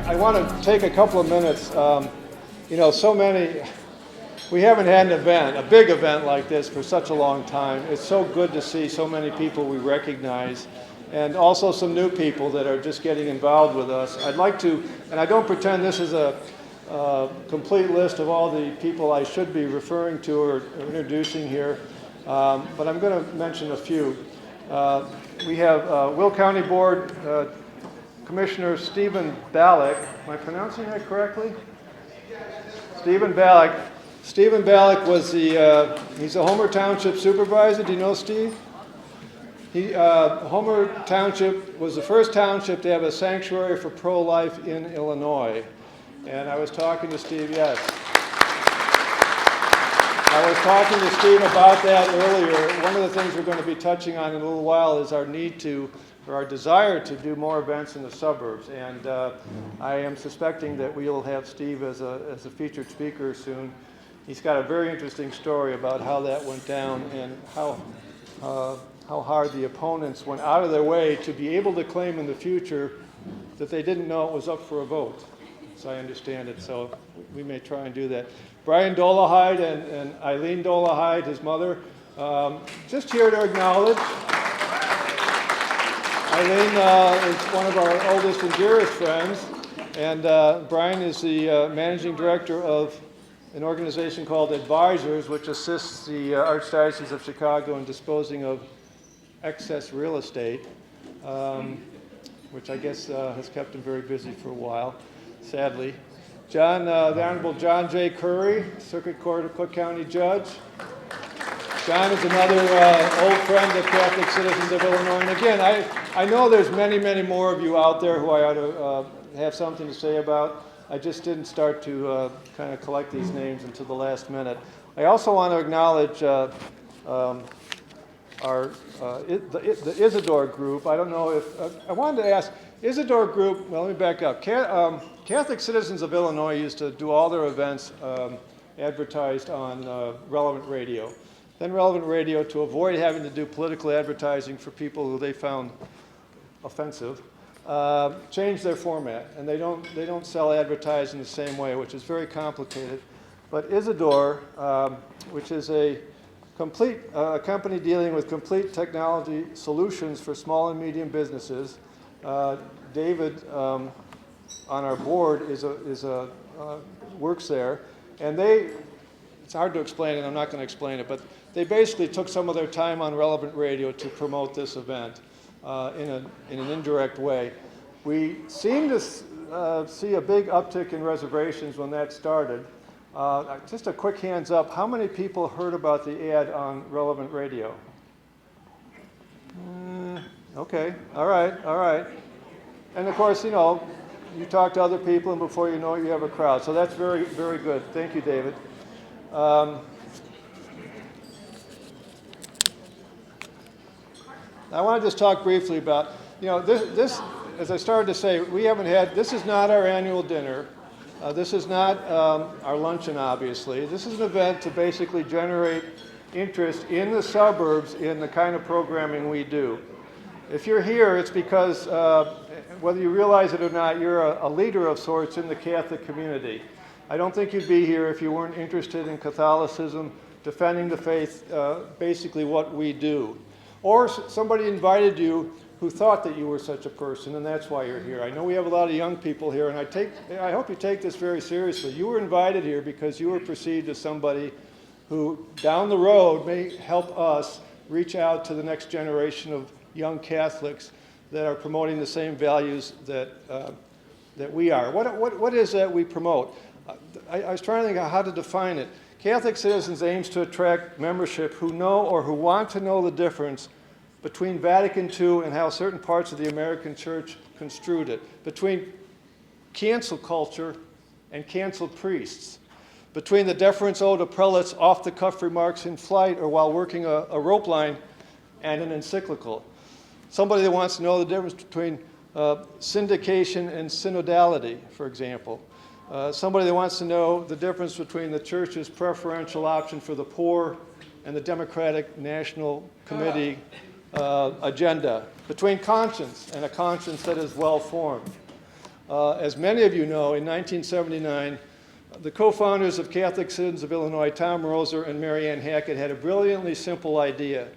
I want to take a couple of minutes. We haven't had an event, a big event like this for such a long time. It's so good to see so many people we recognize, and also some new people that are just getting involved with us. I'd like to, and I don't pretend this is a complete list of all the people I should be referring to or introducing here, but I'm going to mention a few. We have Will County Board Commissioner Stephen Ballack. Am I pronouncing that correctly? Stephen Ballack. Stephen Ballack was he's a Homer Township supervisor. Do you know Steve? Homer Township was the first township to have a sanctuary for pro-life in Illinois. And I was talking to Steve, yes. I was talking to Steve about that earlier. One of the things we're going to be touching on in a little while is our need to, or our desire to do more events in the suburbs. And I am suspecting that we will have Steve as a featured speaker soon. He's got a very interesting story about how that went down and how hard the opponents went out of their way to be able to claim in the future that they didn't know it was up for a vote, as I understand it. So we may try and do that. Brian Dolahide and Eileen Dolahide, his mother, just here to acknowledge. Eileen is one of our oldest and dearest friends, and Brian is the managing director of an organization called Advisors, which assists the Archdiocese of Chicago in disposing of excess real estate, which I guess has kept him very busy for a while, sadly. The Honorable John J. Curry, Circuit Court of Cook County Judge. John is another old friend of Catholic Citizens of Illinois. And again, I know there's many, many more of you out there who I ought to have something to say about. I just didn't start to kind of collect these names until the last minute. I also want to acknowledge the Isidore Group. I don't know if, I wanted to ask, Isidore Group, well, let me back up. Catholic Citizens of Illinois used to do all their events advertised on Relevant Radio. Then Relevant Radio, to avoid having to do political advertising for people who they found offensive, changed their format, and they don't sell advertising the same way, which is very complicated. But Isidore, which is a complete company dealing with complete technology solutions for small and medium businesses. David on our board works there, and it's hard to explain it, I'm not going to explain it, but they basically took some of their time on Relevant Radio to promote this event in an indirect way. We seem to see a big uptick in reservations when that started. Just a quick hands up, how many people heard about the ad on Relevant Radio? Okay, all right. And of course, you talk to other people, and before you know it, you have a crowd. So that's very, very good. Thank you, David. I want to just talk briefly about, this, as I started to say, this is not our annual dinner. This is not our luncheon, obviously. This is an event to basically generate interest in the suburbs in the kind of programming we do. If you're here, it's because, whether you realize it or not, you're a leader of sorts in the Catholic community. I don't think you'd be here if you weren't interested in Catholicism, defending the faith, basically what we do. Or somebody invited you who thought that you were such a person, and that's why you're here. I know we have a lot of young people here, and I hope you take this very seriously. You were invited here because you were perceived as somebody who, down the road, may help us reach out to the next generation of young Catholics that are promoting the same values that we are. What is that we promote? I was trying to think of how to define it. Catholic Citizens aims to attract membership who know or who want to know the difference between Vatican II and how certain parts of the American Church construed it, between cancel culture and canceled priests, between the deference owed to prelates' off-the-cuff remarks in flight or while working a rope line and an encyclical. Somebody that wants to know the difference between syndication and synodality, for example. Somebody that wants to know the difference between the church's preferential option for the poor and the Democratic National Committee agenda, between conscience and a conscience that is well-formed. As many of you know, in 1979, the co-founders of Catholic Citizens of Illinois, Tom Roser and Mary Ann Hackett, had a brilliantly simple idea.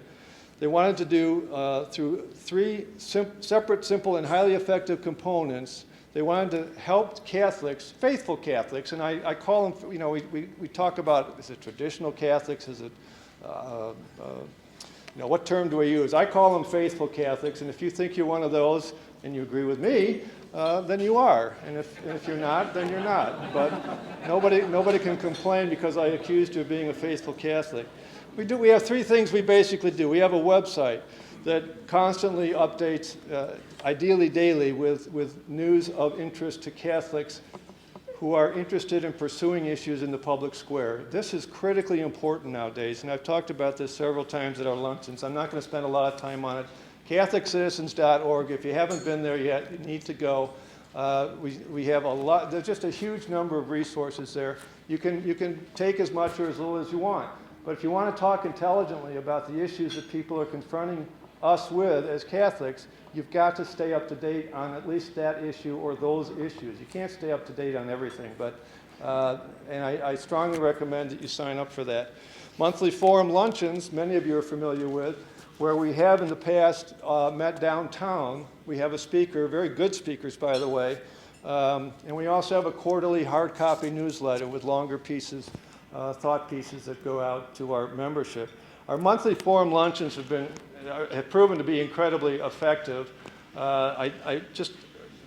They wanted to do, through three separate, simple, and highly effective components, they wanted to help Catholics, faithful Catholics, and I call them, you know, we talk about, is it traditional Catholics, is it, you know, what term do I use? I call them faithful Catholics, and if you think you're one of those and you agree with me, then you are. And if you're not, then you're not. But nobody can complain because I accused you of being a faithful Catholic. We have three things we basically do. We have a website that constantly updates, ideally daily, with news of interest to Catholics who are interested in pursuing issues in the public square. This is critically important nowadays, and I've talked about this several times at our luncheons. I'm not going to spend a lot of time on it. CatholicCitizens.org, if you haven't been there yet, you need to go. We have a lot, there's just a huge number of resources there. You can take as much or as little as you want. But if you want to talk intelligently about the issues that people are confronting us with as Catholics, you've got to stay up to date on at least that issue or those issues. You can't stay up to date on everything, but and I strongly recommend that you sign up for that. Monthly forum luncheons, many of you are familiar with, where we have in the past met downtown. We have a speaker, very good speakers, by the way, and we also have a quarterly hard copy newsletter with longer pieces, thought pieces that go out to our membership. Our monthly forum luncheons have proven to be incredibly effective. I just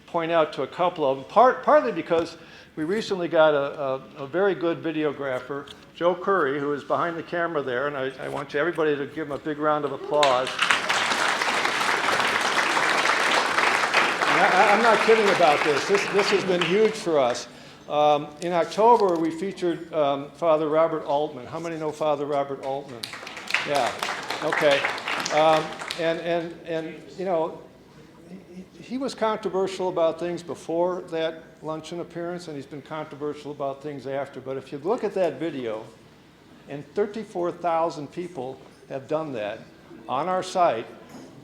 point out to a couple of them, partly because we recently got a very good videographer, Joe Curry, who is behind the camera there, and I want everybody to give him a big round of applause. I'm not kidding about this. This has been huge for us. In October, we featured Father Robert Altman. How many know Father Robert Altman? Yeah, okay. And you know, he was controversial about things before that luncheon appearance, and he's been controversial about things after. But if you look at that video, and 34,000 people have done that on our site,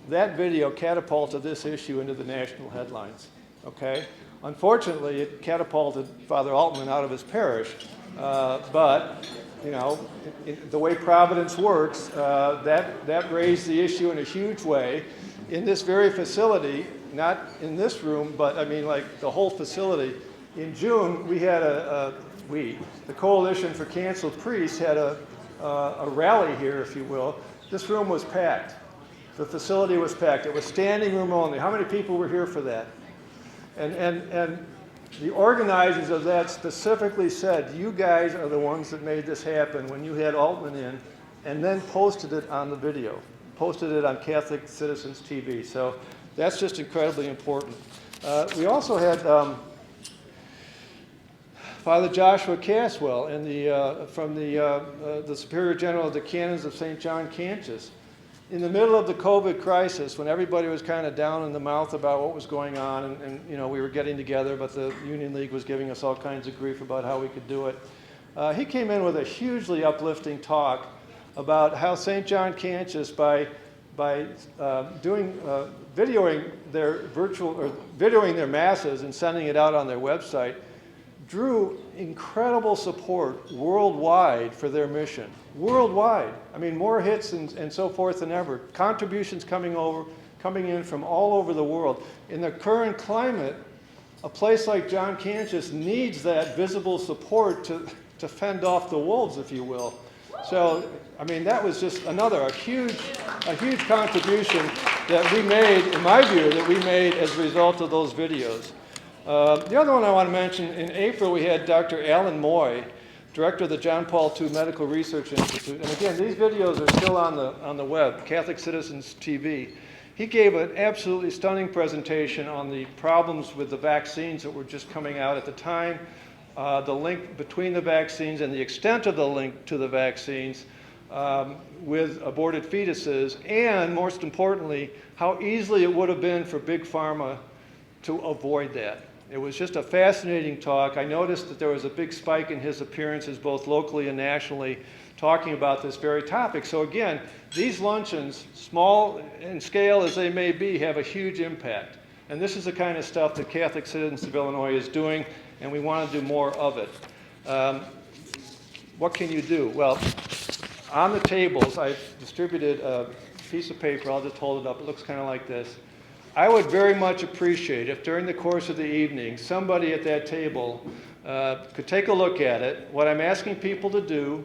that video catapulted this issue into the national headlines, okay? Unfortunately, it catapulted Father Altman out of his parish, but you know, the way Providence works, that raised the issue in a huge way. In this very facility, not in this room, but I mean like the whole facility, in June we had the Coalition for Canceled Priests had a rally here, if you will. This room was packed. The facility was packed. It was standing room only. How many people were here for that? And the organizers of that specifically said, you guys are the ones that made this happen when you had Altman in, and then posted it on the video, posted it on Catholic Citizens TV. So that's just incredibly important. We also had Father Joshua Caswell from the Superior General of the Canons of St. John Cantius. In the middle of the COVID crisis, when everybody was kind of down in the mouth about what was going on, and you know, we were getting together, but the Union League was giving us all kinds of grief about how we could do it, he came in with a hugely uplifting talk about how St. John Cantius, by videoing their masses and sending it out on their website, drew incredible support worldwide for their mission. Worldwide. I mean, more hits and so forth than ever. Contributions coming in from all over the world. In the current climate, a place like John Cantius needs that visible support to fend off the wolves, if you will. So, I mean, that was just a huge contribution that we made, in my view, as a result of those videos. The other one I want to mention, in April we had Dr. Alan Moy, director of the John Paul II Medical Research Institute. And again, these videos are still on the web, Catholic Citizens TV. He gave an absolutely stunning presentation on the problems with the vaccines that were just coming out at the time, the link between the vaccines and the extent of the link to the vaccines with aborted fetuses, and most importantly, how easily it would have been for Big Pharma to avoid that. It was just a fascinating talk. I noticed that there was a big spike in his appearances, both locally and nationally, talking about this very topic. So again, these luncheons, small in scale as they may be, have a huge impact. And this is the kind of stuff that Catholic Citizens of Illinois is doing, and we want to do more of it. What can you do? Well, on the tables, I've distributed a piece of paper. I'll just hold it up. It looks kind of like this. I would very much appreciate if during the course of the evening, somebody at that table could take a look at it. What I'm asking people to do,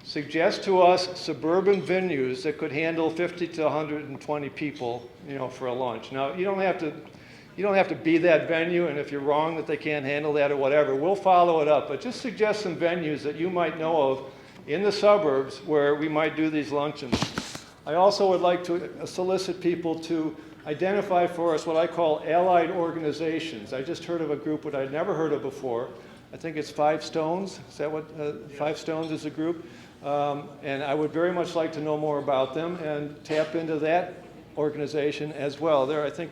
suggest to us suburban venues that could handle 50 to 120 people, for a lunch. Now, you don't have to be that venue, and if you're wrong that they can't handle that or whatever, we'll follow it up. But just suggest some venues that you might know of in the suburbs where we might do these luncheons. I also would like to solicit people to identify for us what I call allied organizations. I just heard of a group that I'd never heard of before. I think it's Five Stones. Is that what Five Stones is a group? And I would very much like to know more about them and tap into that organization as well. There, I think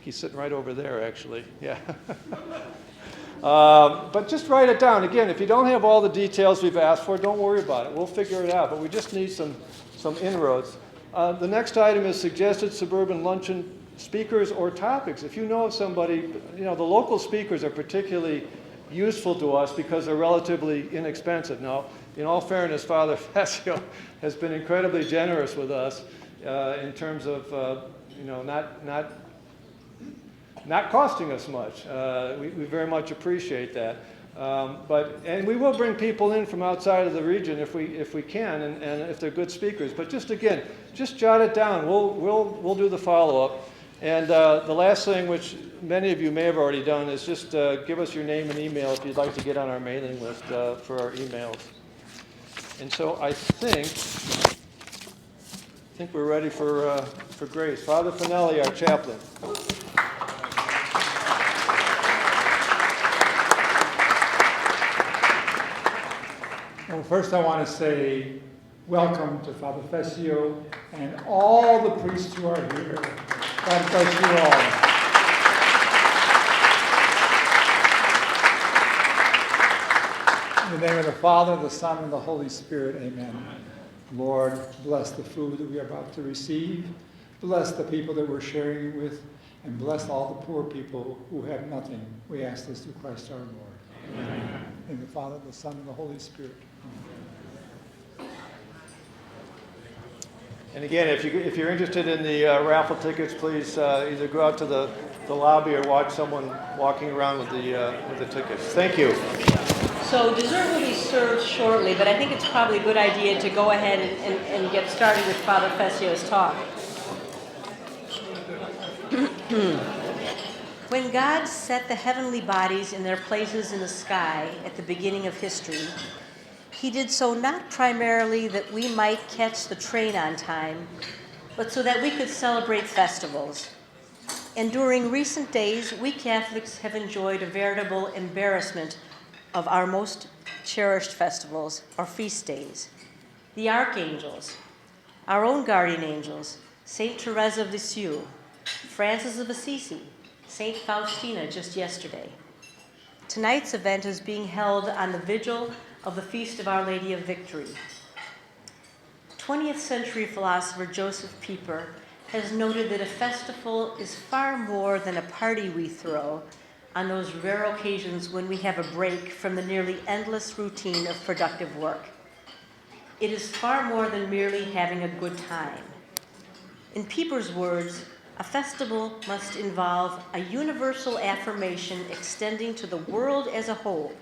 he's sitting right over there, actually. Yeah. But just write it down. Again, if you don't have all the details we've asked for, don't worry about it. We'll figure it out. But we just need some inroads. The next item is suggested suburban luncheon speakers or topics. If you know of somebody, the local speakers are particularly useful to us because they're relatively inexpensive. Now, in all fairness, Father Fessio has been incredibly generous with us in terms of not costing us much. We very much appreciate that. And we will bring people in from outside of the region if we can, and if they're good speakers. But just jot it down. We'll do the follow-up. And the last thing, which many of you may have already done, is just give us your name and email if you'd like to get on our mailing list for our emails. And so I think we're ready for grace. Father Finelli, our chaplain. Well, first I want to say welcome to Father Fessio and all the priests who are here. God bless you all. In the name of the Father, the Son, and the Holy Spirit, amen. Lord, bless the food that we are about to receive. Bless the people that we're sharing it with, and bless all the poor people who have nothing. We ask this through Christ our Lord. Amen. In the Father, the Son, and the Holy Spirit. And again, if you're interested in the raffle tickets, please either go out to the lobby or watch someone walking around with the tickets. Thank you. So dessert will be served shortly, but I think it's probably a good idea to go ahead and get started with Father Fessio's talk. When God set the heavenly bodies in their places in the sky at the beginning of history, he did so not primarily that we might catch the train on time, but so that we could celebrate festivals. And during recent days, we Catholics have enjoyed a veritable embarrassment of our most cherished festivals, or feast days. The archangels, our own guardian angels, Saint Therese of Lisieux, Francis of Assisi, Saint Faustina just yesterday. Tonight's event is being held on the vigil of the Feast of Our Lady of Victory. 20th century philosopher Joseph Pieper has noted that a festival is far more than a party we throw on those rare occasions when we have a break from the nearly endless routine of productive work. It is far more than merely having a good time. In Pieper's words, a festival must involve a universal affirmation extending to the world as a whole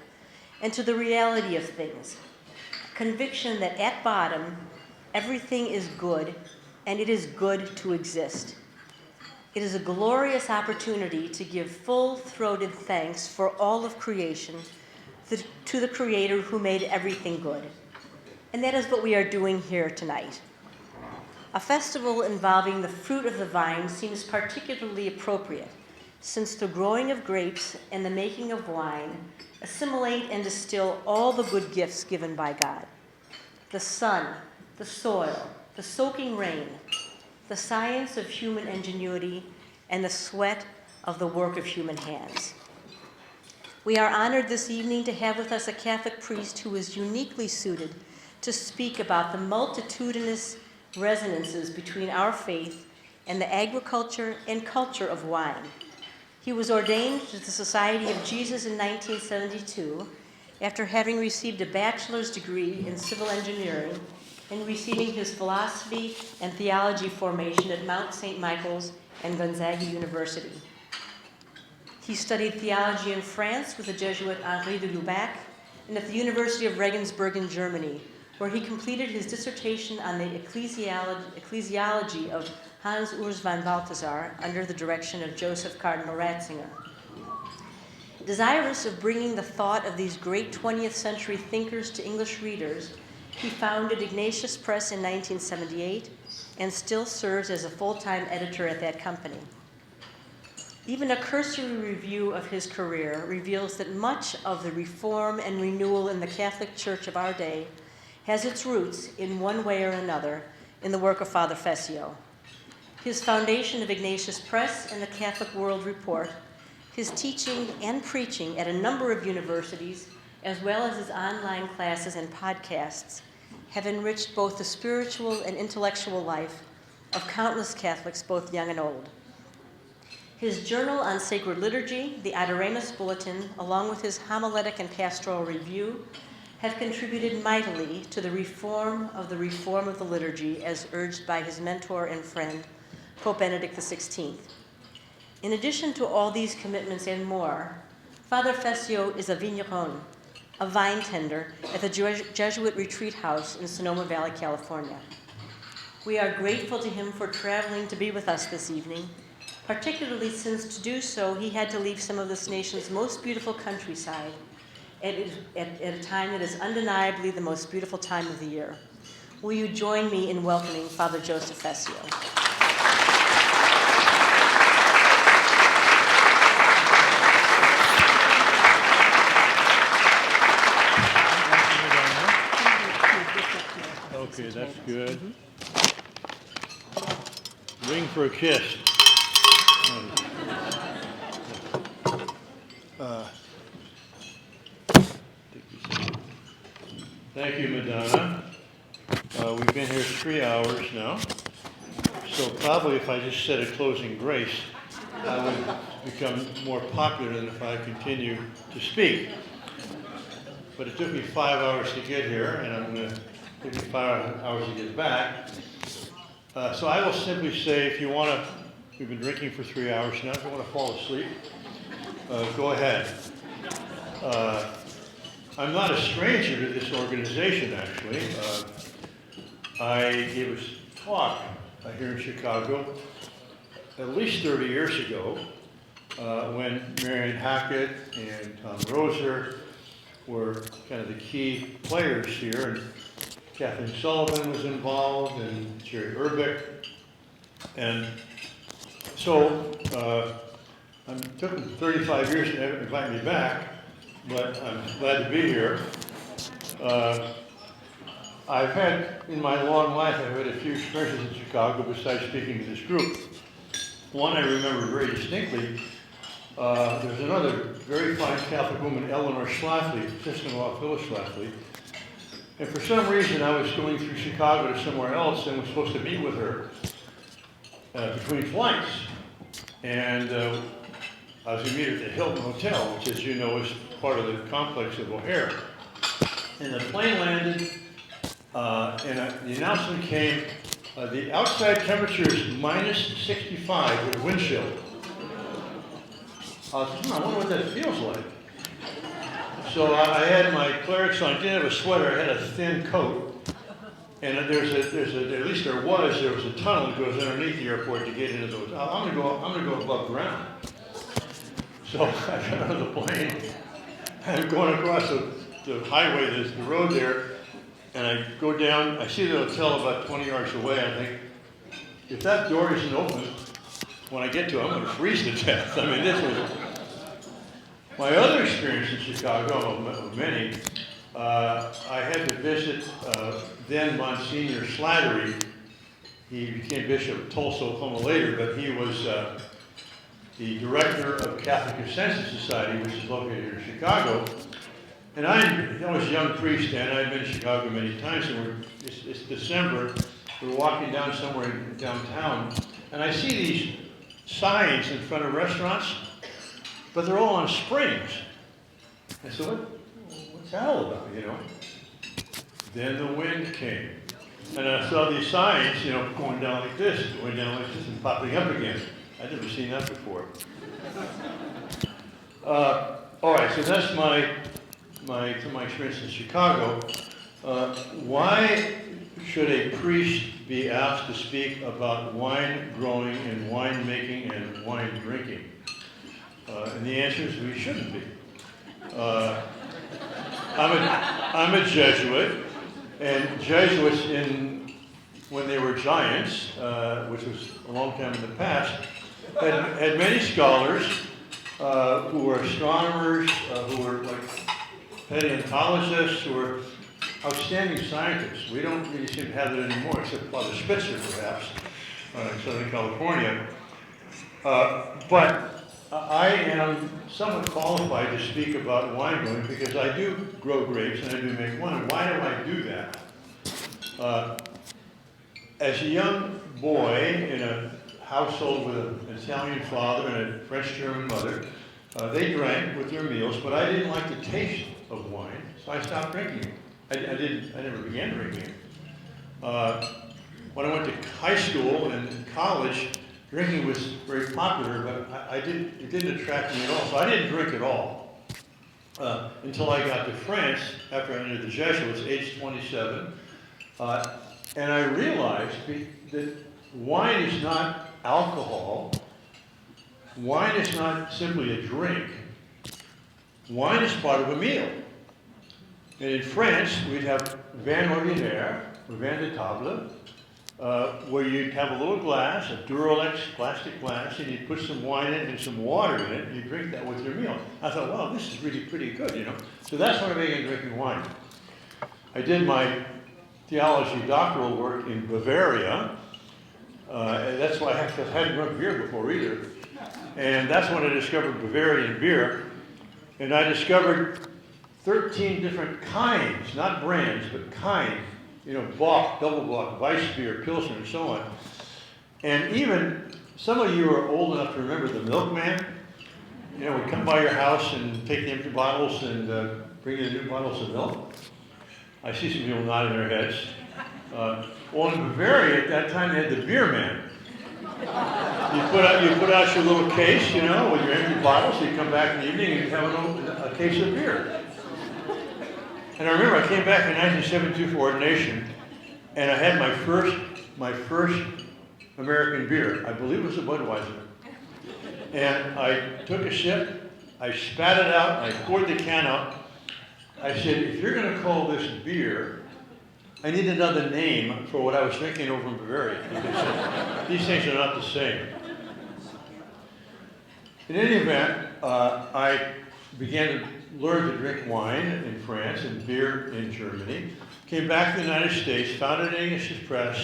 and to the reality of things, a conviction that at bottom, everything is good and it is good to exist. It is a glorious opportunity to give full-throated thanks for all of creation to the Creator who made everything good. And that is what we are doing here tonight. A festival involving the fruit of the vine seems particularly appropriate, since the growing of grapes and the making of wine assimilate and distill all the good gifts given by God. The sun, the soil, the soaking rain, the science of human ingenuity, and the sweat of the work of human hands. We are honored this evening to have with us a Catholic priest who is uniquely suited to speak about the multitudinous resonances between our faith and the agriculture and culture of wine. He was ordained to the Society of Jesus in 1972 after having received a bachelor's degree in civil engineering and receiving his philosophy and theology formation at Mount St. Michael's and Gonzaga University. He studied theology in France with the Jesuit Henri de Lubac and at the University of Regensburg in Germany, where he completed his dissertation on the ecclesiology of Hans Urs von Balthasar under the direction of Joseph Cardinal Ratzinger. Desirous of bringing the thought of these great 20th century thinkers to English readers, he founded Ignatius Press in 1978 and still serves as a full-time editor at that company. Even a cursory review of his career reveals that much of the reform and renewal in the Catholic Church of our day has its roots, in one way or another, in the work of Father Fessio. His foundation of Ignatius Press and the Catholic World Report, his teaching and preaching at a number of universities, as well as his online classes and podcasts, have enriched both the spiritual and intellectual life of countless Catholics, both young and old. His journal on sacred liturgy, the Adoremus Bulletin, along with his homiletic and pastoral review, have contributed mightily to the reform of the liturgy as urged by his mentor and friend, Pope Benedict XVI. In addition to all these commitments and more, Father Fessio is a vigneron, a vine tender at the Jesuit Retreat House in Sonoma Valley, California. We are grateful to him for traveling to be with us this evening, particularly since to do so he had to leave some of this nation's most beautiful countryside at a time that is undeniably the most beautiful time of the year. Will you join me in welcoming Father Joseph Fessio? Okay, that's good. Ring for a kiss. Thank you, Madonna. We've been here 3 hours now, so probably if I just said a closing grace, I would become more popular than if I continue to speak. But it took me 5 hours to get here, and I'm going to take me 5 hours to get back. So I will simply say, if you want to, we've been drinking for 3 hours now, if you want to fall asleep, go ahead. I'm not a stranger to this organization, actually. I gave a talk here in Chicago at least 30 years ago when Marion Hackett and Tom Roser were kind of the key players here, and Kathleen Sullivan was involved, and Jerry Urbick. And so it took them 35 years to invite me back, but I'm glad to be here. I've had, in my long life, I've had a few experiences in Chicago besides speaking to this group. One I remember very distinctly. There's another very fine Catholic woman, Eleanor Schlafly, sister-in-law of Phyllis Schlafly. And for some reason, I was going through Chicago to somewhere else and was supposed to meet with her between flights. And I was going to meet her at the Hilton Hotel, which, as you know, is part of the complex of O'Hare. And the plane landed, and the announcement came, the outside temperature is minus 65 with a wind chill. I wonder what that feels like. So I had my clerics on. I didn't have a sweater. I had a thin coat. And at least there was a tunnel that goes underneath the airport to get into those. I'm gonna go above ground. So I got out of the plane. I'm going across the highway, the road there, and I go down. I see the hotel about 20 yards away. I think, if that door isn't open, when I get to it, I'm going to freeze to death. I mean, this was my other experience in Chicago, of many. I had to visit then Monsignor Slattery. He became Bishop of Tulsa, Oklahoma later, but he was the director of Catholic Consensus Society, which is located here in Chicago. And I was a young priest then. I'd been to Chicago many times, and it's December. We're walking down somewhere downtown, And I see these signs in front of restaurants, but they're all on springs. I said, what's that all about, you know? Then the wind came. And I saw these signs, you know, going down like this, going down like this, and popping up again. I'd never seen that before. All right, so that's my experience in Chicago. Why should a priest be asked to speak about wine growing and wine making and wine drinking? And the answer is we shouldn't be. I'm a Jesuit, and Jesuits, when they were giants, which was a long time in the past, had many scholars who were astronomers, who were like paleontologists, who were outstanding scientists. We don't really seem to have that anymore, except Father Spitzer, perhaps, in Southern California. But I am somewhat qualified to speak about wine growing because I do grow grapes and I do make wine. Why do I do that? As a young boy in a household with an Italian father and a French-German mother, they drank with their meals, but I didn't like the taste of wine, so I stopped drinking it. I never began drinking it. When I went to high school and college, drinking was very popular, but it didn't attract me at all, so I didn't drink at all. Until I got to France, after I entered the Jesuits, age 27, and I realized that wine is not alcohol. Wine is not simply a drink. Wine is part of a meal. And in France, we'd have vin ordinaire, or vin de table, where you'd have a little glass, a Duralex plastic glass, and you'd put some wine in it and some water in it, and you drink that with your meal. I thought, wow, this is really pretty good, you know. So that's when I began drinking wine. I did my theology doctoral work in Bavaria. And that's why I hadn't drunk beer before either. And that's when I discovered Bavarian beer. And I discovered 13 different kinds, not brands, but kinds. You know, Bock, Double Bock, Weiss beer, Pilsner, and so on. And even some of you are old enough to remember the milkman. You know, would come by your house and take the empty bottles and bring you the new bottles of milk. I see some people nodding their heads. Well, in Bavaria, at that time, they had the beer man. You put out your little case, you know, with your empty bottles, so you come back in the evening and you have a case of beer. And I remember I came back in 1972 for ordination, and I had my first American beer. I believe it was a Budweiser. And I took a sip, I spat it out, I poured the can out. I said, if you're going to call this beer, I need another name for what I was drinking over in Bavaria. Because these things are not the same. In any event, I began to learn to drink wine in France and beer in Germany. Came back to the United States, founded an English press.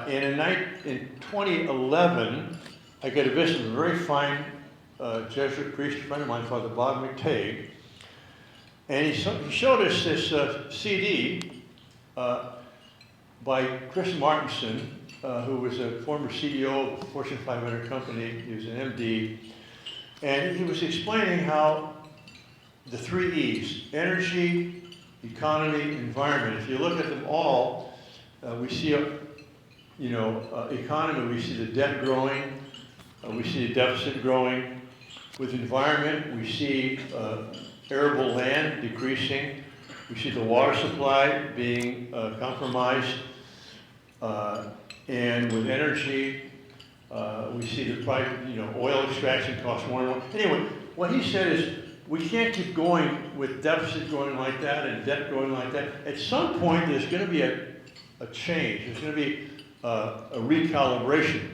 In 2011, I got a visit of a very fine Jesuit priest, a friend of mine, Father Bob McTague. And he showed us this CD by Chris Martinson, who was a former CEO of a Fortune 500 company. He was an MD. And he was explaining how the 3 E's, energy, economy, environment, if you look at them all, we see economy, we see the debt growing, we see the deficit growing. With environment, we see arable land decreasing. We see the water supply being compromised. And with energy, we see the price, oil extraction costs more and more. Anyway, what he said is, we can't keep going with deficit going like that and debt going like that. At some point, there's going to be a change. There's going to be a recalibration.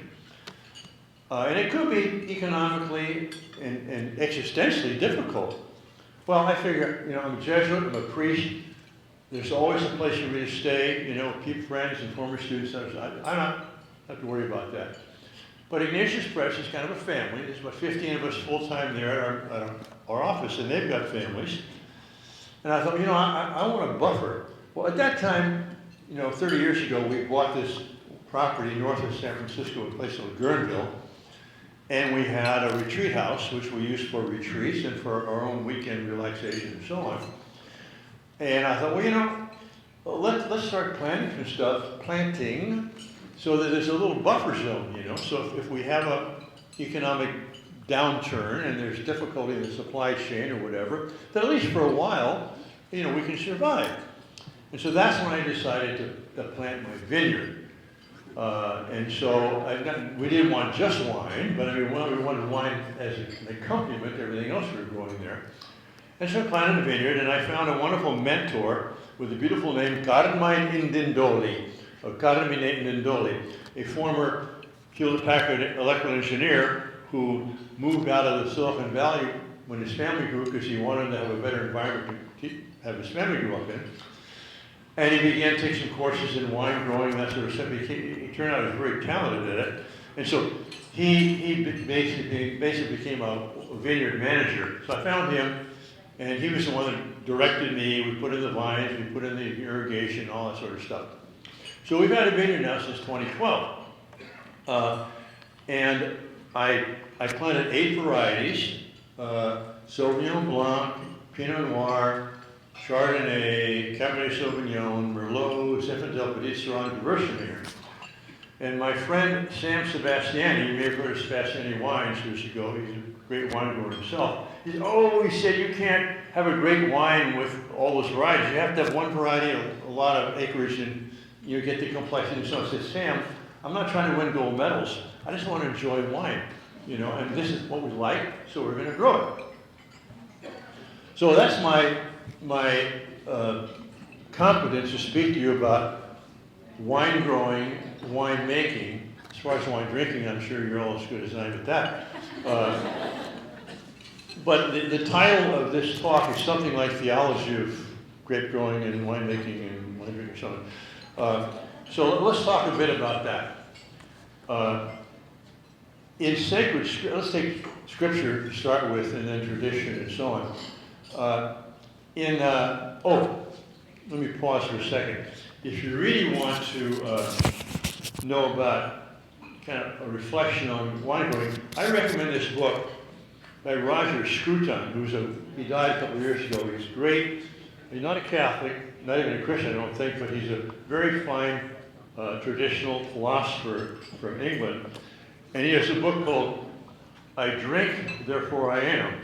And it could be economically and existentially difficult. Well, I figure, I'm a Jesuit, I'm a priest. There's always a place for me to stay, keep friends and former students. I don't have to worry about that. But Ignatius Press is kind of a family. There's about 15 of us full-time there at our office, and they've got families. And I thought, I want a buffer. Well, at that time, 30 years ago, we bought this property north of San Francisco, a place called Guerneville. And we had a retreat house, which we used for retreats and for our own weekend relaxation and so on. And I thought, well, you know, let's start planting some stuff, planting, so that there's a little buffer zone, you know. So if we have a economic downturn and there's difficulty in the supply chain or whatever, that at least for a while, you know, we can survive. And so that's when I decided to plant my vineyard. And so we didn't want just wine, but I mean, we wanted wine as an accompaniment to everything else we were growing there. And so I planted a vineyard, and I found a wonderful mentor with the beautiful name Carmine Indindoli, a former Hewlett-Packard electrical engineer who moved out of the Silicon Valley when his family grew because he wanted to have a better environment to have his family grow up in. And he began to take some courses in wine growing, that sort of stuff. He turned out he was very talented at it. And so he basically became a vineyard manager. So I found him, and he was the one that directed me. We put in the vines, we put in the irrigation, all that sort of stuff. So we've had a vineyard now since 2012. And I planted 8 varieties, Sauvignon Blanc, Pinot Noir, Chardonnay, Cabernet Sauvignon, Merlot, Zinfandel, Petit Sirah, Gewürztraminer. And my friend Sam Sebastiani, you may have heard of Sebastiani Wines years ago, he's a great wine grower himself. He said, you can't have a great wine with all those varieties. You have to have one variety, a lot of acreage, and you get the complexity. So I said, Sam, I'm not trying to win gold medals. I just want to enjoy wine, you know, and this is what we like, so we're going to grow it. So that's my competence to speak to you about wine growing, wine making. As far as wine drinking, I'm sure you're all as good as I am at that. But the title of this talk is something like Theology of Grape Growing and Winemaking and Wine Drinking or something. So let's talk a bit about that. In sacred, let's take scripture to start with, and then tradition and so on. Let me pause for a second. If you really want to know about kind of a reflection on wine growing, I recommend this book by Roger Scruton, he died a couple of years ago. He's great. He's not a Catholic, not even a Christian, I don't think, but he's a very fine traditional philosopher from England. And he has a book called I Drink, Therefore I Am.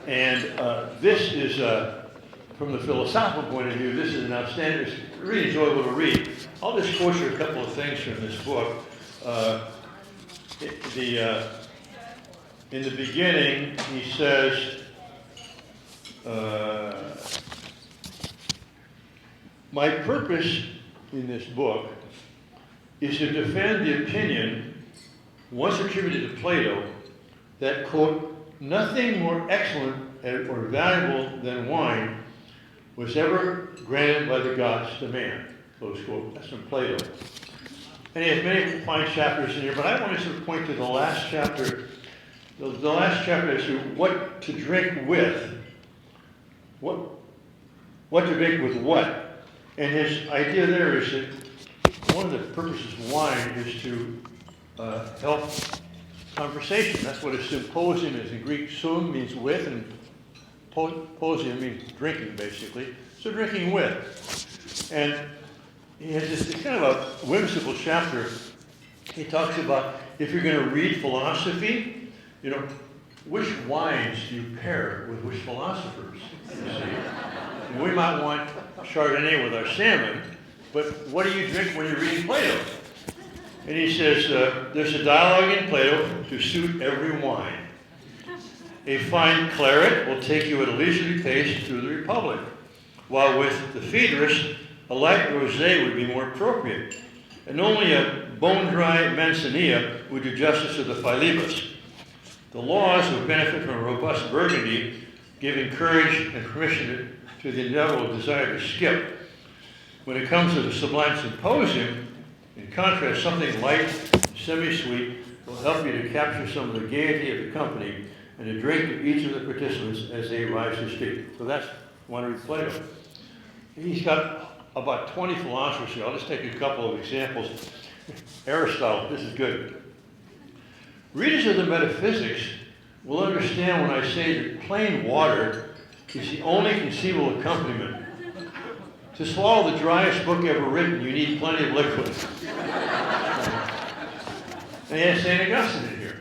And this is, from the philosophical point of view, this is an outstanding, it's really enjoyable to read. I'll just quote you a couple of things from this book. In the beginning, he says, my purpose in this book is to defend the opinion, once attributed to Plato, that, quote, nothing more excellent or valuable than wine was ever granted by the gods to man, close quote. That's from Plato. And he has many fine chapters in here, but I want to sort of point to the last chapter. The last chapter is what to drink with. What to drink with what? And his idea there is that one of the purposes of wine is to help conversation. That's what a symposium is. In Greek, sum means with, and posium means drinking, basically. So drinking with. And he has this kind of a whimsical chapter. He talks about if you're going to read philosophy, you know, which wines do you pair with which philosophers? You see? And we might want Chardonnay with our salmon, but what do you drink when you're reading Plato? And he says, there's a dialogue in Plato to suit every wine. A fine claret will take you at a leisurely pace through the Republic, while with the Phaedrus, a light rosé would be more appropriate. And only a bone-dry Manzanilla would do justice to the Philebus. The laws would benefit from a robust Burgundy, giving courage and permission to the inevitable desire to skip. When it comes to the Sublime Symposium, in contrast, something light, semi-sweet, will help you to capture some of the gaiety of the company and to drink to each of the participants as they rise to speak. So that's one of Plato. He's got about 20 philosophers here. I'll just take a couple of examples. Aristotle, this is good. Readers of the metaphysics will understand when I say that plain water is the only conceivable accompaniment. To swallow the driest book ever written, you need plenty of liquid. And he has St. Augustine in here.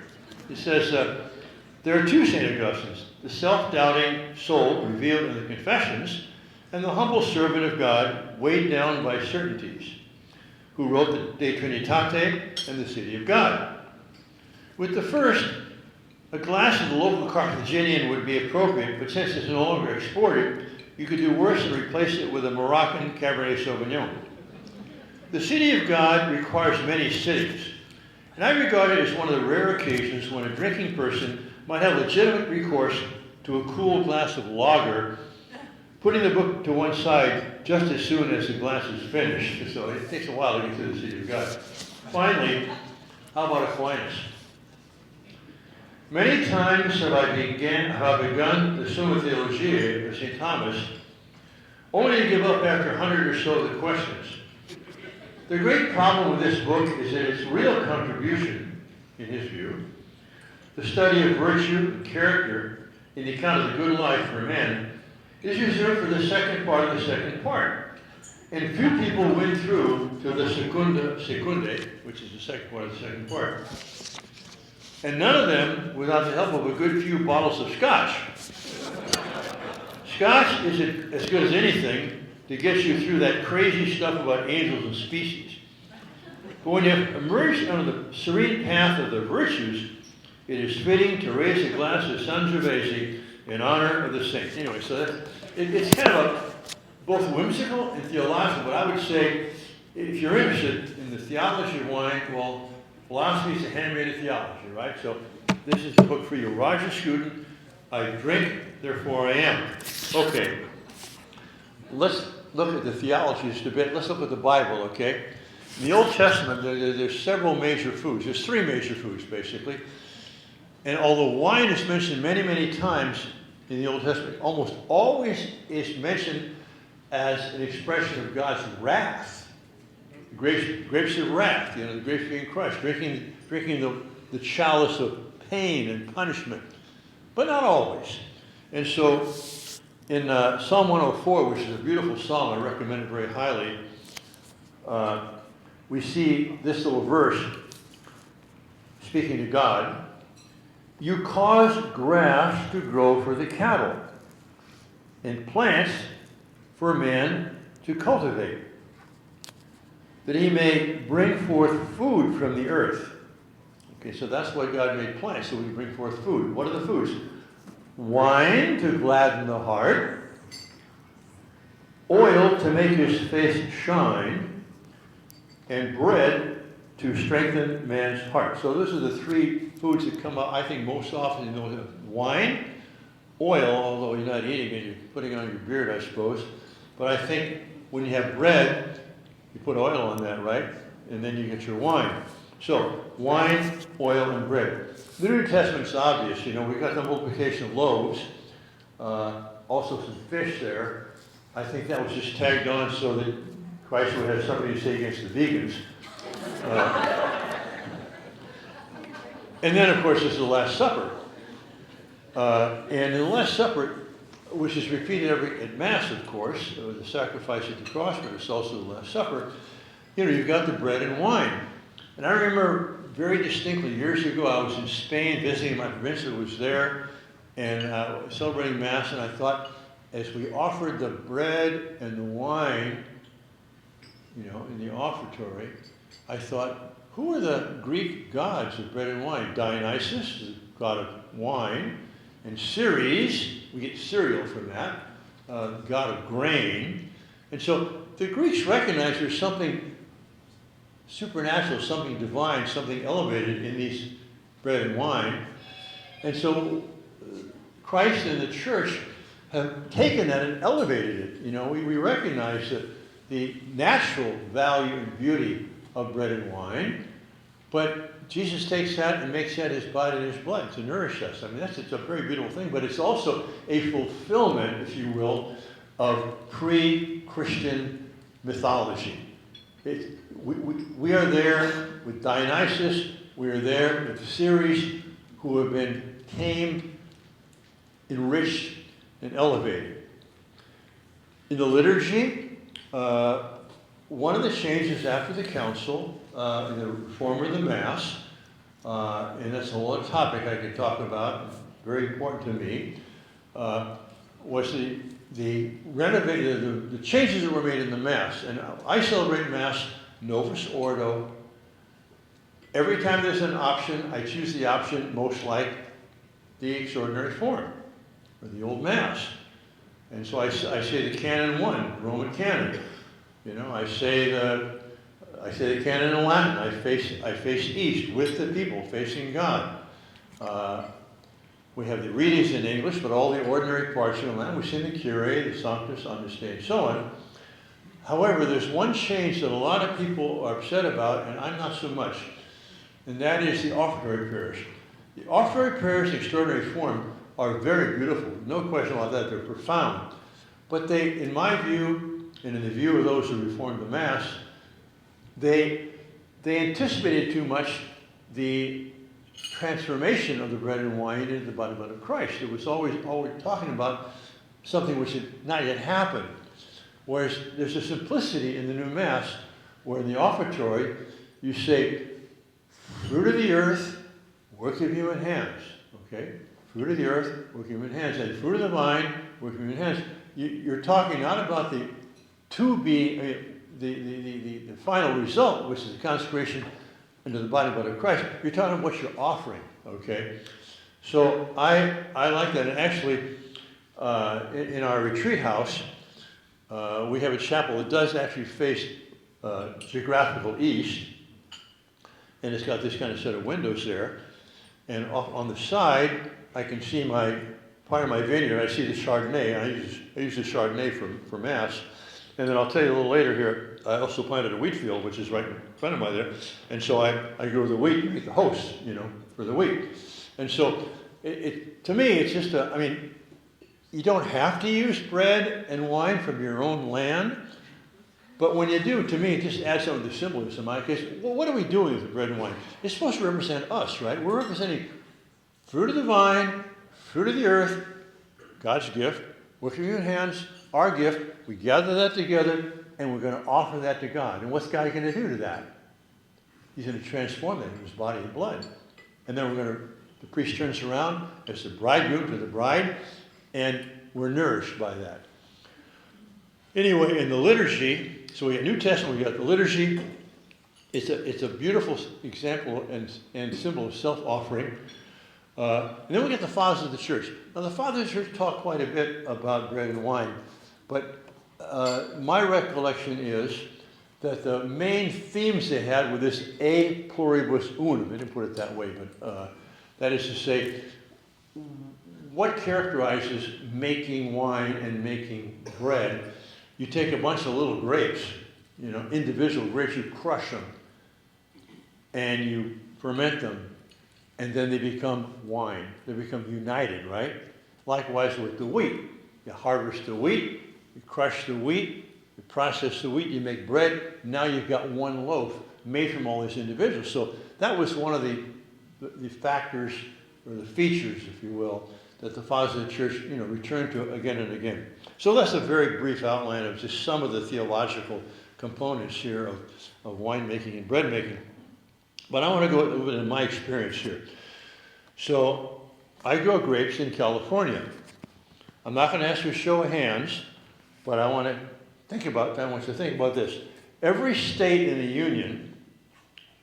He says, there are two St. Augustines, the self-doubting soul revealed in the Confessions, and the humble servant of God weighed down by certainties, who wrote the De Trinitate and the City of God. With the first, a glass of the local Carthaginian would be appropriate, but since it's no longer exported, you could do worse and replace it with a Moroccan Cabernet Sauvignon. The City of God requires many sittings, and I regard it as one of the rare occasions when a drinking person might have legitimate recourse to a cool glass of lager, putting the book to one side just as soon as the glass is finished. So it takes a while to get to the City of God. Finally, how about Aquinas? Many times have I begun the Summa Theologiae of St. Thomas, only to give up after 100 or so of the questions. The great problem with this book is that its real contribution, in his view, the study of virtue and character in the account of the good life for men, is reserved for the second part of the second part. And few people win through to the secunde, which is the second part of the second part. And none of them without the help of a good few bottles of scotch. Scotch is as good as anything to get you through that crazy stuff about angels and species. But when you have emerged on the serene path of the virtues, it is fitting to raise a glass of Sangiovese in honor of the saints. Anyway, so it's kind of both whimsical and theological, but I would say if you're interested in the theology of wine, well, philosophy is a handmaid of theology, right? So this is the book for you. Roger Scudden, I drink, therefore I am. Okay, let's look at the theology just a bit. Let's look at the Bible, okay? In the Old Testament, there's several major foods. There's three major foods, basically. And although wine is mentioned many, many times in the Old Testament, almost always is mentioned as an expression of God's wrath. Grapes of wrath, the grapes being crushed, drinking the chalice of pain and punishment, but not always. And so in Psalm 104, which is a beautiful psalm, I recommend it very highly, we see this little verse speaking to God. You cause grass to grow for the cattle, and plants for man to cultivate, that he may bring forth food from the earth. Okay, so that's why God made plants, so we can bring forth food. What are the foods? Wine to gladden the heart, oil to make his face shine, and bread to strengthen man's heart. So those are the three foods that come up, I think, most often in those. Wine, oil, although you're not eating it, you're putting it on your beard, I suppose. But I think when you have bread, you put oil on that, right? And then you get your wine. So, wine, oil, and bread. The New Testament's obvious. We've got the multiplication of loaves. Also some fish there. I think that was just tagged on so that Christ would have something to say against the vegans. And then, of course, there's the Last Supper. And in the Last Supper, which is repeated at Mass, of course, the sacrifice at the cross, but it's also the Last Supper, you've got the bread and wine. And I remember very distinctly, years ago, I was in Spain visiting my provincial who was there, and celebrating Mass, and I thought, as we offered the bread and the wine, in the offertory, I thought, who are the Greek gods of bread and wine? Dionysus, the god of wine, and Ceres, we get cereal from that, god of grain. And so the Greeks recognize there's something supernatural, something divine, something elevated in these bread and wine. And so Christ and the church have taken that and elevated it. We recognize that the natural value and beauty of bread and wine, but Jesus takes that and makes that his body and his blood to nourish us. I mean, it's a very beautiful thing, but it's also a fulfillment, if you will, of pre-Christian mythology. We are there with Dionysus, we are there with the Ceres, who have been tamed, enriched, and elevated. In the liturgy, one of the changes after the council, in the reform of the Mass, and that's a whole other topic I could talk about, very important to me, was the changes that were made in the Mass. And I celebrate Mass Novus Ordo. Every time there's an option, I choose the option most like the extraordinary form, or the Old Mass. And so I say the Canon 1, Roman Canon. You know, I say the Canon in Latin. I face east with the people, facing God. We have the readings in English, but all the ordinary parts are in Latin. We sing the Kyrie, the Sanctus, Understay, and so on. However, there's one change that a lot of people are upset about, and I'm not so much, and that is the offertory prayers. The offertory prayers in extraordinary form are very beautiful, no question about that. They're profound. But they, in my view, and in the view of those who reformed the Mass, they anticipated too much the transformation of the bread and wine into the body and blood of Christ. It was always talking about something which had not yet happened. Whereas there's a simplicity in the new Mass where in the offertory you say, fruit of the earth, work of human hands. Okay? Fruit of the earth, work of human hands. And fruit of the vine, work of human hands. You're talking not about the final result, which is the consecration into the body and blood of Christ. You're talking about what you're offering, okay? So I like that. And actually, in our retreat house, we have a chapel that does actually face geographical east, and it's got this kind of set of windows there. And off on the side, I can see part of my vineyard. I see the Chardonnay. I use the Chardonnay for Mass. And then I'll tell you a little later here, I also planted a wheat field, which is right in front of me there. And so I grow the wheat and make the host, for the wheat. And so to me, it's just you don't have to use bread and wine from your own land. But when you do, to me, it just adds something to symbolism. Because, well, what are we doing with the bread and wine? It's supposed to represent us, right? We're representing fruit of the vine, fruit of the earth, God's gift, work of human hands, our gift. We gather that together, and we're going to offer that to God. And what's God going to do to that? He's going to transform that into his body and blood. And then the priest turns around as the bridegroom to the bride, and we're nourished by that. Anyway, in the liturgy, so we got New Testament, we got the liturgy. It's a beautiful example and symbol of self-offering. And then we get the fathers of the church. Now, the fathers of the church talk quite a bit about bread and wine, but my recollection is that the main themes they had were this a pluribus unum. They didn't put it that way, but that is to say, what characterizes making wine and making bread? You take a bunch of little grapes, individual grapes, you crush them, and you ferment them, and then they become wine. They become united, right? Likewise with the wheat. You harvest the wheat, you crush the wheat, you process the wheat, you make bread. Now you've got one loaf made from all these individuals. So that was one of the factors, or the features, if you will, that the fathers of the church, returned to again and again. So that's a very brief outline of just some of the theological components here of winemaking and bread making. But I want to go a little bit in my experience here. So I grow grapes in California. I'm not going to ask you a show of hands, but I want to think about that. I want you to think about this. Every state in the Union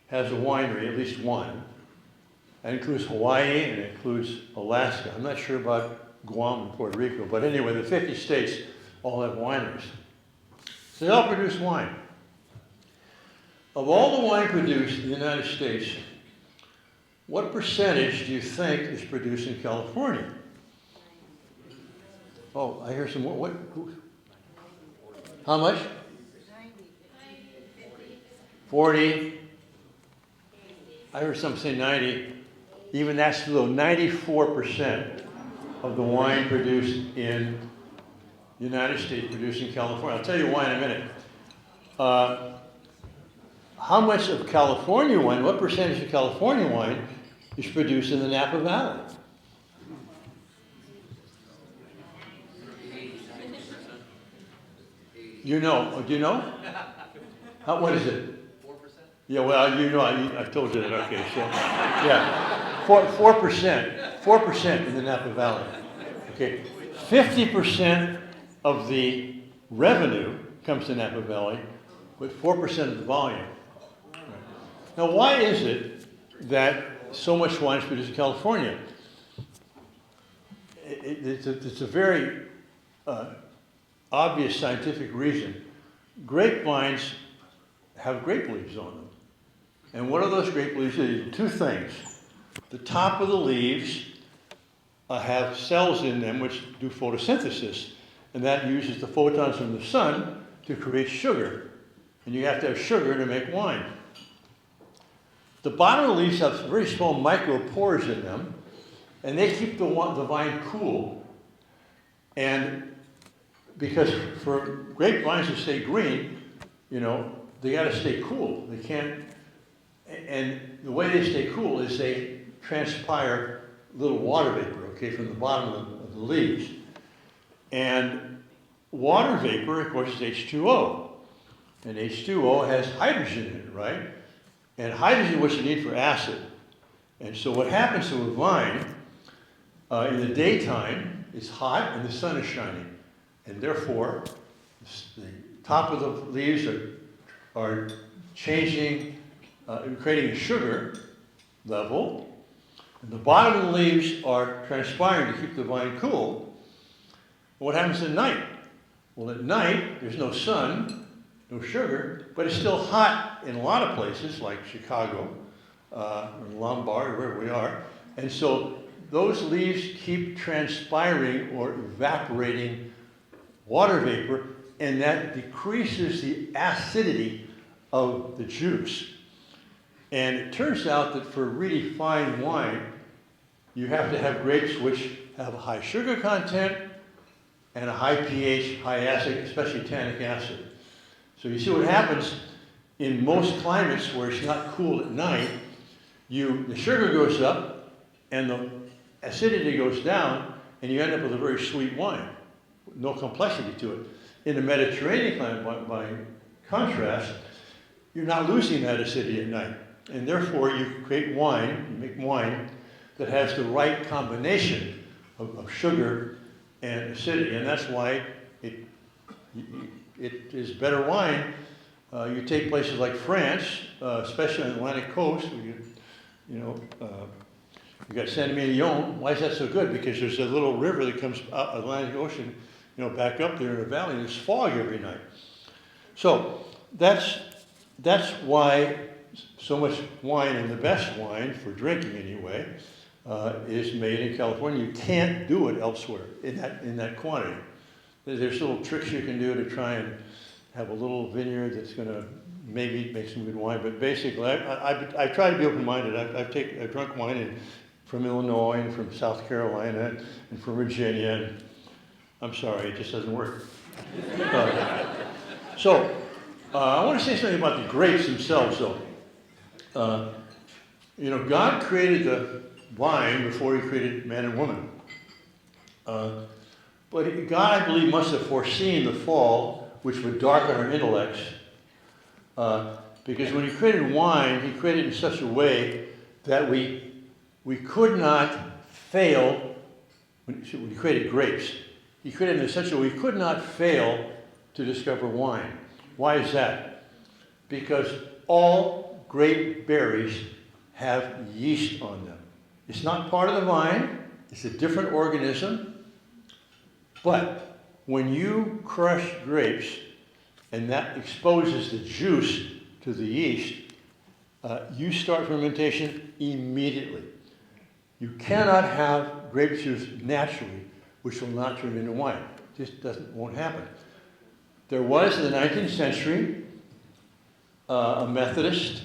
has a winery, at least one. That includes Hawaii and it includes Alaska. I'm not sure about Guam and Puerto Rico, but anyway, the 50 states all have wineries. So they all produce wine. Of all the wine produced in the United States, what percentage do you think is produced in California? Oh, I hear some more. What? How much? 40. I heard some say 90. Even that's low. 94% of the wine produced in the United States produced in California. I'll tell you why in a minute. how much of California wine, what percentage of California wine is produced in the Napa Valley? You know, do you know? What is it? 4%? Yeah, well, you know, I told you that, okay, so, yeah, 4% in the Napa Valley. Okay, 50% of the revenue comes to Napa Valley, with 4% of the volume. Now, why is it that so much wine is produced in California? It's a very obvious scientific reason. Grapevines have grape leaves on them. And what are those grape leaves? Two things. The top of the leaves have cells in them which do photosynthesis, and that uses the photons from the sun to create sugar. And you have to have sugar to make wine. The bottom of the leaves have very small micropores in them, and they keep the vine cool. And because for grapevines to stay green, you know, they got to stay cool. They can't, and the way they stay cool is they transpire little water vapor, okay, from the bottom of the leaves. And water vapor, of course, is H2O. And H2O has hydrogen in it, right? And hydrogen is what you need for acid. And so what happens to a vine in the daytime, it's hot and the sun is shining. And therefore, the top of the leaves are changing, creating a sugar level. And the bottom of the leaves are transpiring to keep the vine cool. What happens at night? Well, at night, there's no sun, no sugar, but it's still hot in a lot of places, like Chicago, or Lombard, wherever we are. And so those leaves keep transpiring or evaporating water vapor, and that decreases the acidity of the juice. And it turns out that for really fine wine, you have to have grapes which have a high sugar content and a high pH, high acid, especially tannic acid. So you see what happens in most climates where it's not cool at night, the sugar goes up and the acidity goes down, and you end up with a very sweet wine, no complexity to it. In the Mediterranean climate, by contrast, you're not losing that acidity at night. And therefore, you create wine, you make wine that has the right combination of sugar and acidity. And that's why it is better wine. You take places like France, especially on the Atlantic coast, where you got Saint-Emilion. Why is that so good? Because there's a little river that comes out of the Atlantic Ocean, back up there in the valley, and there's fog every night. So that's why so much wine, and the best wine for drinking anyway, is made in California. You can't do it elsewhere in that quantity. There's little tricks you can do to try and have a little vineyard that's going to maybe make some good wine. But basically, I try to be open-minded. I've drunk wine from Illinois and from South Carolina and from Virginia. And I'm sorry, it just doesn't work. So I want to say something about the grapes themselves, though. God created the vine before he created man and woman. But God, I believe, must have foreseen the fall, which would darken our intellects. Because when he created wine, he created it in such a way that we could not fail. When he created grapes, he created it in such a way we could not fail to discover wine. Why is that? Because all grape berries have yeast on them. It's not part of the vine. It's a different organism. But when you crush grapes and that exposes the juice to the yeast, you start fermentation immediately. You cannot have grape juice naturally, which will not turn into wine. It just won't happen. There was in the 19th century a Methodist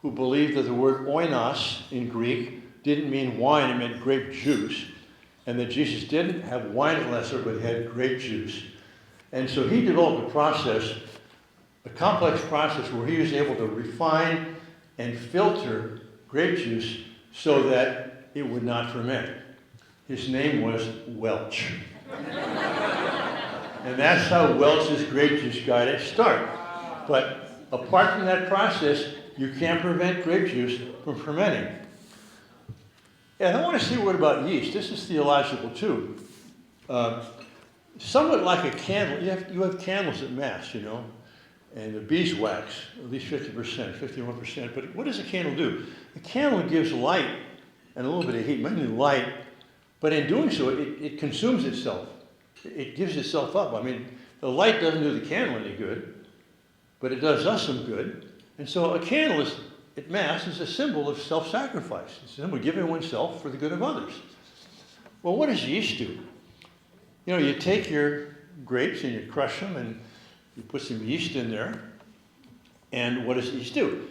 who believed that the word oinos in Greek didn't mean wine, it meant grape juice, and that Jesus didn't have wine at Lesser, but had grape juice. And so he developed a process a complex process where he was able to refine and filter grape juice so that it would not ferment. His name was Welch. And that's how Welch's grape juice got its start. But apart from that process, you can't prevent grape juice from fermenting. And I want to say a word about yeast. This is theological too. Somewhat like a candle, you have candles at Mass, you know, and the beeswax, at least 50%, 51%. But what does a candle do? A candle gives light and a little bit of heat, mainly light, but in doing so, it consumes itself. It gives itself up. I mean, the light doesn't do the candle any good, but it does us some good. And so a candle at Mass is a symbol of self-sacrifice. It's a symbol of giving oneself for the good of others. Well, what does yeast do? You know, you take your grapes and you crush them and you put some yeast in there. And what does yeast do?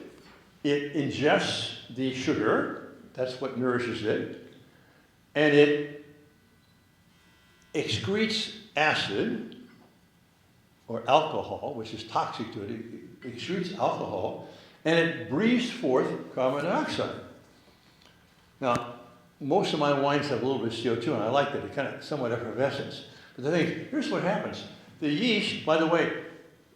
It ingests the sugar. That's what nourishes it. And it excretes acid or alcohol, which is toxic to it. It excretes alcohol, and it breathes forth carbon dioxide. Now, most of my wines have a little bit of CO2, and I like that. It kind of somewhat effervescence. But the thing is, here's what happens. The yeast, by the way,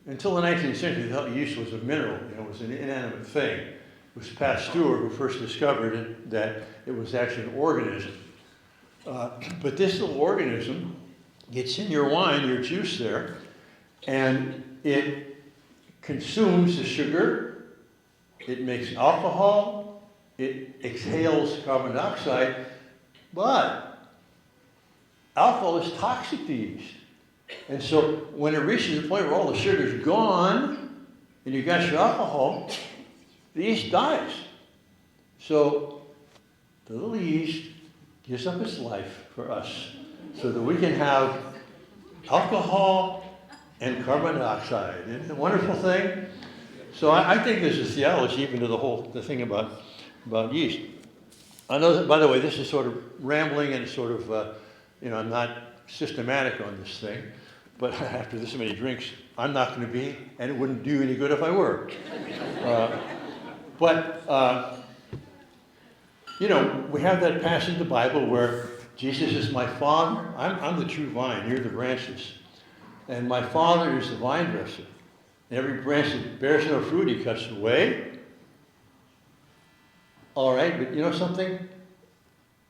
until the 19th century, they thought yeast was a mineral. You know, it was an inanimate thing. It was Pasteur who first discovered it, that it was actually an organism. But this little organism gets in your wine, your juice there, and it consumes the sugar, it makes alcohol, it exhales carbon dioxide, but alcohol is toxic to yeast. And so when it reaches the point where all the sugar is gone and you got your alcohol, the yeast dies. So the little yeast gives up its life for us so that we can have alcohol and carbon dioxide. Isn't it a wonderful thing? So I think there's a theology even to the thing about yeast. I know that, by the way, this is sort of rambling and sort of, I'm not systematic on this thing, but after this many drinks, I'm not going to be, and it wouldn't do any good if I were. We have that passage in the Bible where Jesus is my Father. I'm the true vine, you're the branches. And my Father is the vine dresser. And every branch that bears no fruit, he cuts away. All right, but you know something?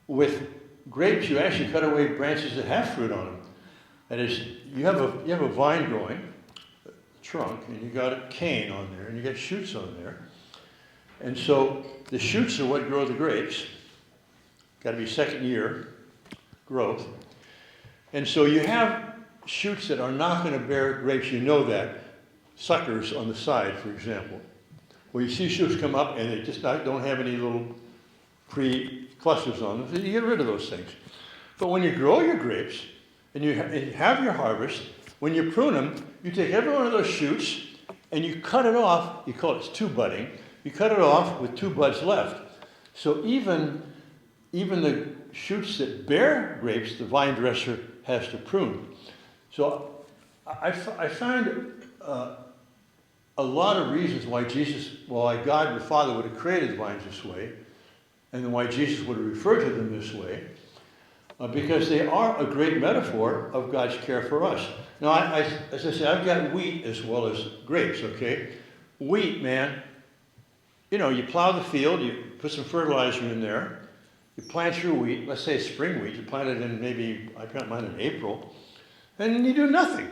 With grapes, you actually cut away branches that have fruit on them. That is, you have a vine growing, a trunk, and you got a cane on there, and you got shoots on there. And so the shoots are what grow the grapes. Got to be second year growth. And so you have shoots that are not going to bear grapes, you know that. Suckers on the side, for example. Where you see shoots come up and they just don't have any little pre-clusters on them. So you get rid of those things. But when you grow your grapes and you have your harvest, when you prune them, you take every one of those shoots and you cut it off. You call it two budding. You cut it off with two buds left. So even the shoots that bear grapes, the vine dresser has to prune. So I find a lot of reasons why God the Father would have created vines this way, and why Jesus would have referred to them this way, because they are a great metaphor of God's care for us. Now, as I said, I've got wheat as well as grapes, okay? Wheat, man, you plow the field, you put some fertilizer in there, you plant your wheat, let's say it's spring wheat, you plant it in I plant mine in April, and you do nothing.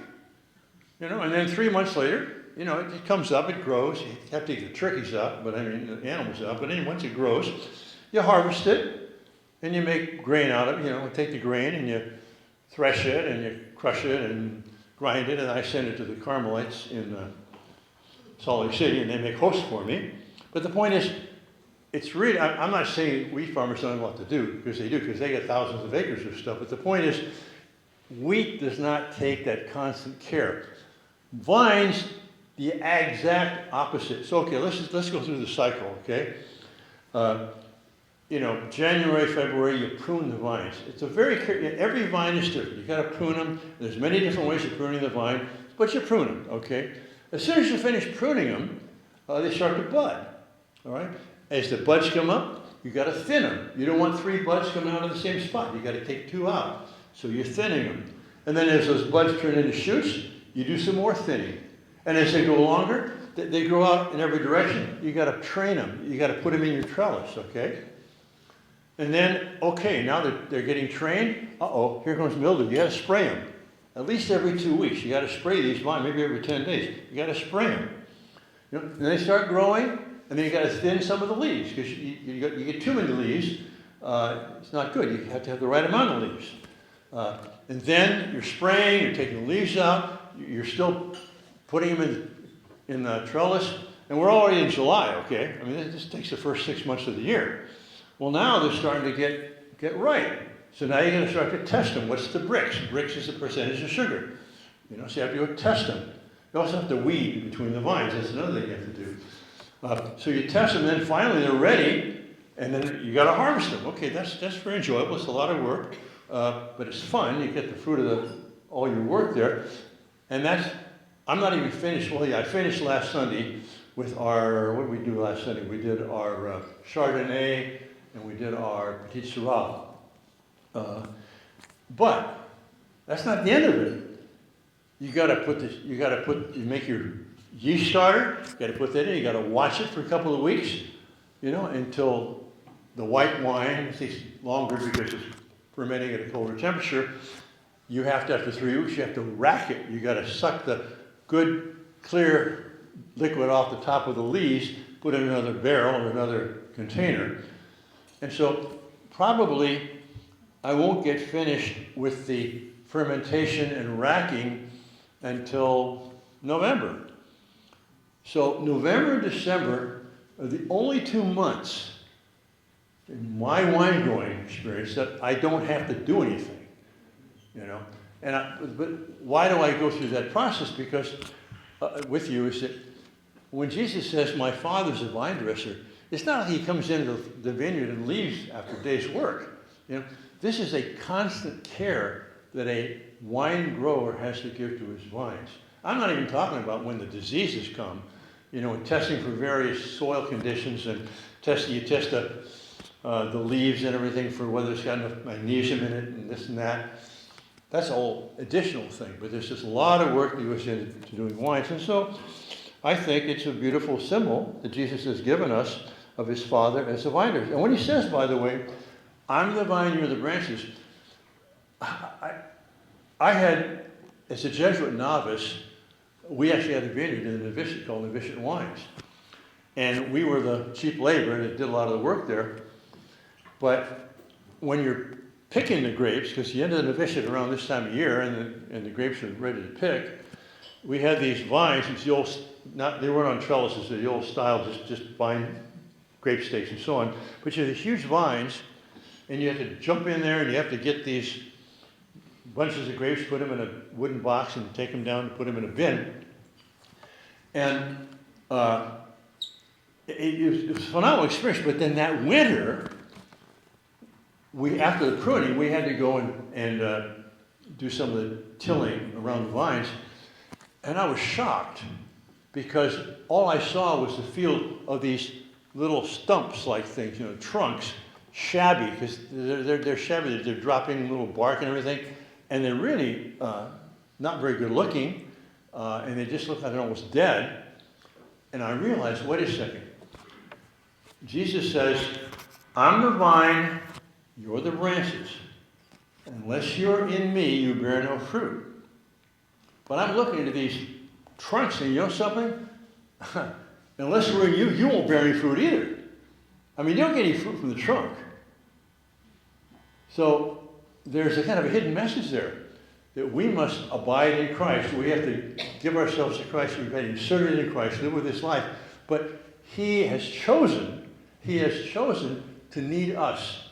And then 3 months later, it comes up, it grows. You have to get the turkeys up, the animals up. But then once it grows, you harvest it, and you make grain out of it. You take the grain and you thresh it, and you crush it and grind it, and I send it to the Carmelites in Salt Lake City, and they make hosts for me. But the point is, it's really, I'm not saying wheat farmers don't know what to do, because they do, because they get thousands of acres of stuff. But the point is, wheat does not take that constant care. Vines, the exact opposite. So, okay, let's go through the cycle, okay? January, February, you prune the vines. It's every vine is different. You got to prune them. There's many different ways of pruning the vine, but you prune them, okay? As soon as you finish pruning them, they start to bud. All right? As the buds come up, you got to thin them. You don't want 3 buds coming out of the same spot. You got to take 2 out. So you're thinning them. And then as those buds turn into shoots, you do some more thinning. And as they go longer, they grow out in every direction. You got to train them. You got to put them in your trellis, okay? And then, okay, now they're getting trained. Uh-oh, here comes mildew. You got to spray them. At least every 2 weeks. You got to spray these vines, maybe every 10 days. You got to spray them. You know, and they start growing, and then you got to thin some of the leaves, because you get too many leaves. It's not good. You have to have the right amount of leaves. And then you're spraying, you're taking the leaves out, you're still putting them in the trellis, and we're already in July, okay? I mean, this takes the first 6 months of the year. Well, now they're starting to get ripe. So now you're going to start to test them. What's the Brix? Brix is the percentage of sugar. You know, so you have to go test them. You also have to weed between the vines. That's another thing you have to do. So you test them, and then finally they're ready, and then you got to harvest them. Okay, that's very enjoyable. It's a lot of work, but it's fun. You get the fruit of all your work there, and I'm not even finished. Well, yeah, I finished last Sunday with our, what did we do last Sunday? We did our Chardonnay, and we did our Petit Syrah. But that's not the end of it. You make your yeast starter, you gotta put that in, you gotta watch it for a couple of weeks, you know, until the white wine takes longer because it's fermenting at a colder temperature. You have to, after 3 weeks, you have to rack it. You gotta suck the good, clear liquid off the top of the leaves, put it in another barrel or another container. And so probably I won't get finished with the fermentation and racking until November. So November and December are the only 2 months in my wine growing experience that I don't have to do anything, you know. But why do I go through that process? Because with you is that when Jesus says, "My Father's a vine dresser," it's not like he comes into the vineyard and leaves after a day's work. You know, this is a constant care that a wine grower has to give to his vines. I'm not even talking about when the diseases come, you know, and testing for various soil conditions and you test the leaves and everything for whether it's got enough magnesium in it and this and that. That's a whole additional thing, but there's just a lot of work that goes into doing wines. And so I think it's a beautiful symbol that Jesus has given us of his Father as a vine dresser. And when he says, by the way, "I'm the vine, you're the branches," I had, as a Jesuit novice, we actually had a vineyard in the Novitiate called Novitiate Wines. And we were the cheap labor that did a lot of the work there. But when you're picking the grapes, because you end the novitiate around this time of year, and the grapes are ready to pick, we had these vines. It's the old, they weren't on trellises, they're the old style, just vine grape stakes and so on. But you had the huge vines, and you have to jump in there, and you have to get these bunches of grapes, put them in a wooden box, and take them down and put them in a bin. And it was a phenomenal experience. But then that winter, after the pruning, we had to go and do some of the tilling around the vines. And I was shocked because all I saw was the field of these little stumps-like things, you know, trunks, shabby, because they're shabby. They're dropping little bark and everything. And they're really not very good looking. And they just look like they're almost dead. And I realized, wait a second. Jesus says, "I'm the vine, you're the branches. Unless you're in me, you bear no fruit." But I'm looking at these trunks, and you know something? Unless we're in you, you won't bear any fruit either. I mean, you don't get any fruit from the trunk. So there's a kind of a hidden message there, that we must abide in Christ. We have to give ourselves to Christ. We've been inserted in Christ, live with this life. But he has chosen to need us.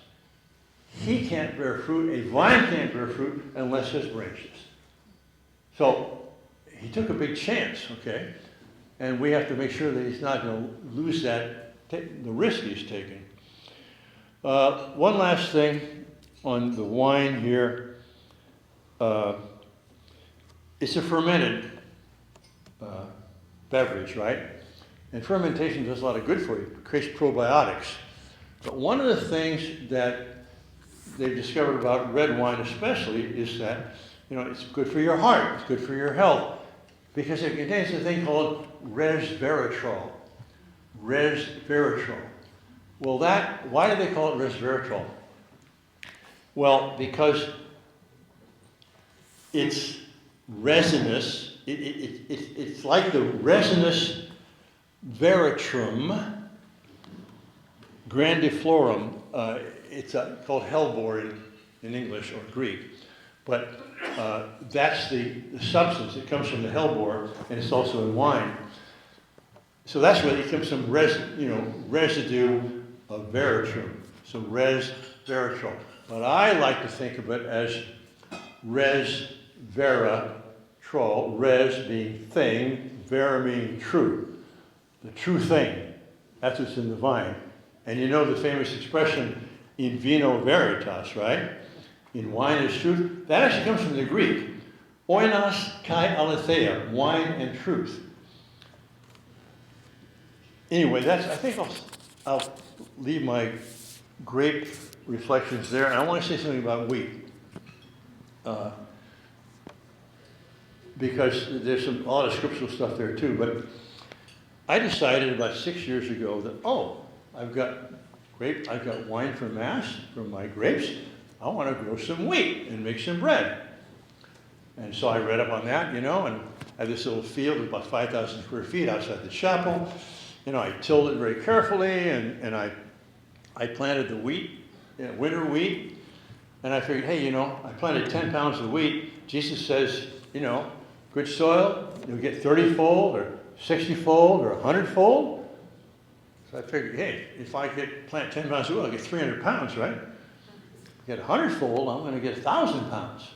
He can't bear fruit, a vine can't bear fruit unless his branches. So he took a big chance, okay? And we have to make sure that he's not going to lose the risk he's taking. One last thing on the wine here. It's a fermented beverage, right? And fermentation does a lot of good for you. It creates probiotics. But one of the things that they've discovered about red wine especially is that, it's good for your heart, it's good for your health, because it contains a thing called resveratrol. Resveratrol. Well, why do they call it resveratrol? Well, because it's resinous. It's like the resinous veratrum grandiflorum. It's called hellebore in English or Greek. But that's the substance. It comes from the hellebore, and it's also in wine. So that's where it comes from residue of veratrum. So resveratrol. But I like to think of it as resveratrol, res being thing, vera meaning true. The true thing. That's what's in the vine. And you know the famous expression, in vino veritas, right? In wine is truth. That actually comes from the Greek. Oinos kai aletheia, wine and truth. Anyway, I think I'll leave my grape reflections there, and I want to say something about wheat. Because there's a lot of scriptural stuff there too, but I decided about 6 years ago that, I've got wine from Mass, from my grapes. I want to grow some wheat and make some bread. And so I read up on that, and I had this little field of about 5,000 square feet outside the chapel. I tilled it very carefully, and I planted the wheat, winter wheat, and I figured, hey, I planted 10 pounds of wheat. Jesus says, good soil, you'll get 30-fold or 60-fold or 100-fold. So I figured, hey, if I plant 10 pounds of wheat, I'll get 300 pounds, right? Get 100-fold, I'm going to get 1,000 pounds.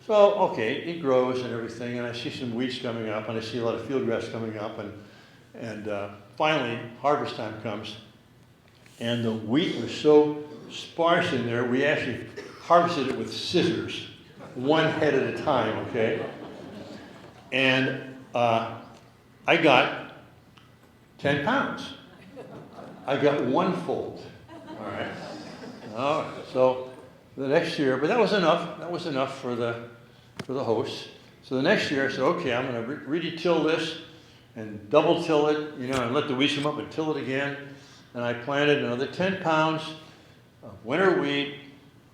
So, okay, it grows and everything, and I see some weeds coming up, and I see a lot of field grass coming up, and finally, harvest time comes, and the wheat was so sparse in there, we actually harvested it with scissors, one head at a time, okay? And I got 10 pounds. I got 1 fold, all right? So the next year, but that was enough. That was enough for the host. So the next year, I said, okay, I'm going to really till this and double till it, and let the weeds come up and till it again. And I planted another 10 pounds of winter wheat,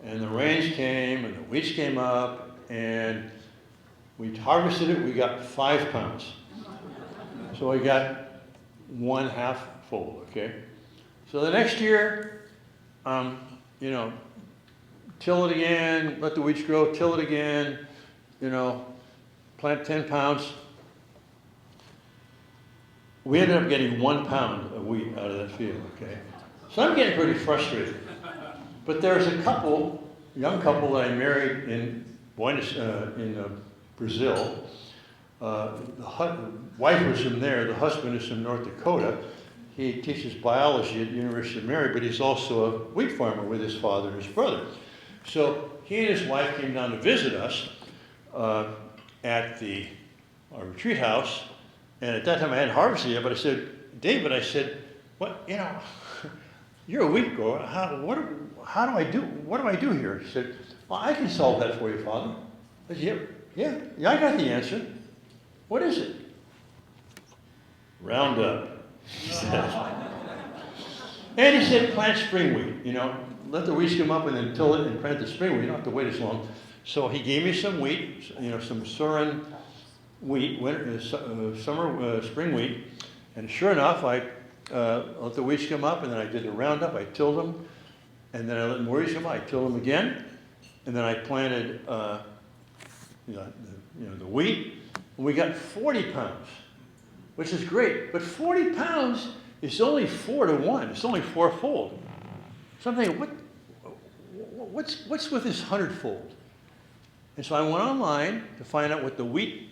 and the rains came, and the weeds came up, and we harvested it. We got 5 pounds. So I got 1/2 fold, okay? So the next year, till it again, let the weeds grow, till it again, plant 10 pounds. We ended up getting 1 pound of wheat out of that field, okay? So I'm getting pretty frustrated. But there's a young couple that I married in Brazil. The wife was from there, the husband is from North Dakota. He teaches biology at the University of Mary, but he's also a wheat farmer with his father and his brother. So he and his wife came down to visit us at our retreat house, and at that time I hadn't harvested yet, but I said, David, what, you're a wheat grower, what do I do here? He said, well, I can solve that for you, Father. I said, yeah, I got the answer. What is it? Roundup, he said. And he said, plant spring wheat, let the weeds come up and then till it and plant the spring wheat. You don't have to wait as long. So he gave me some wheat, some Surin wheat, spring wheat. And sure enough, I let the weeds come up, and then I did the Roundup. I tilled them, and then I let more weeds come up. I tilled them again, and then I planted the wheat. And we got 40 pounds, which is great. But 40 pounds is only 4 to 1. It's only 4-fold. So I'm thinking, what's with this 100-fold? And so I went online to find out what the wheat,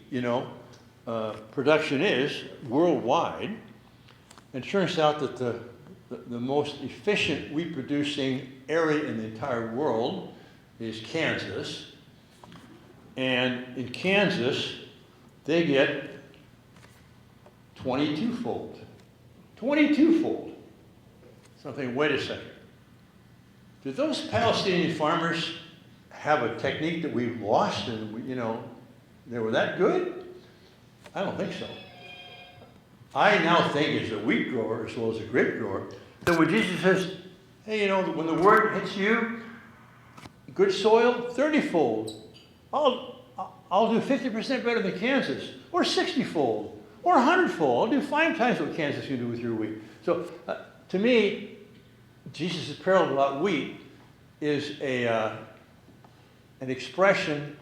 production is worldwide. And it turns out that the most efficient wheat producing area in the entire world is Kansas. And in Kansas, they get 22-fold. 22-fold. Something, wait a second. Did those Palestinian farmers have a technique that we've lost and, they were that good? I don't think so. I now think as a wheat grower as well as a grape grower, that when Jesus says, hey, when the word hits you, good soil, 30-fold. I'll do 50% better than Kansas, or 60-fold, or 100-fold. I'll do 5 times what Kansas can do with your wheat. So to me, Jesus' parable about wheat is an expression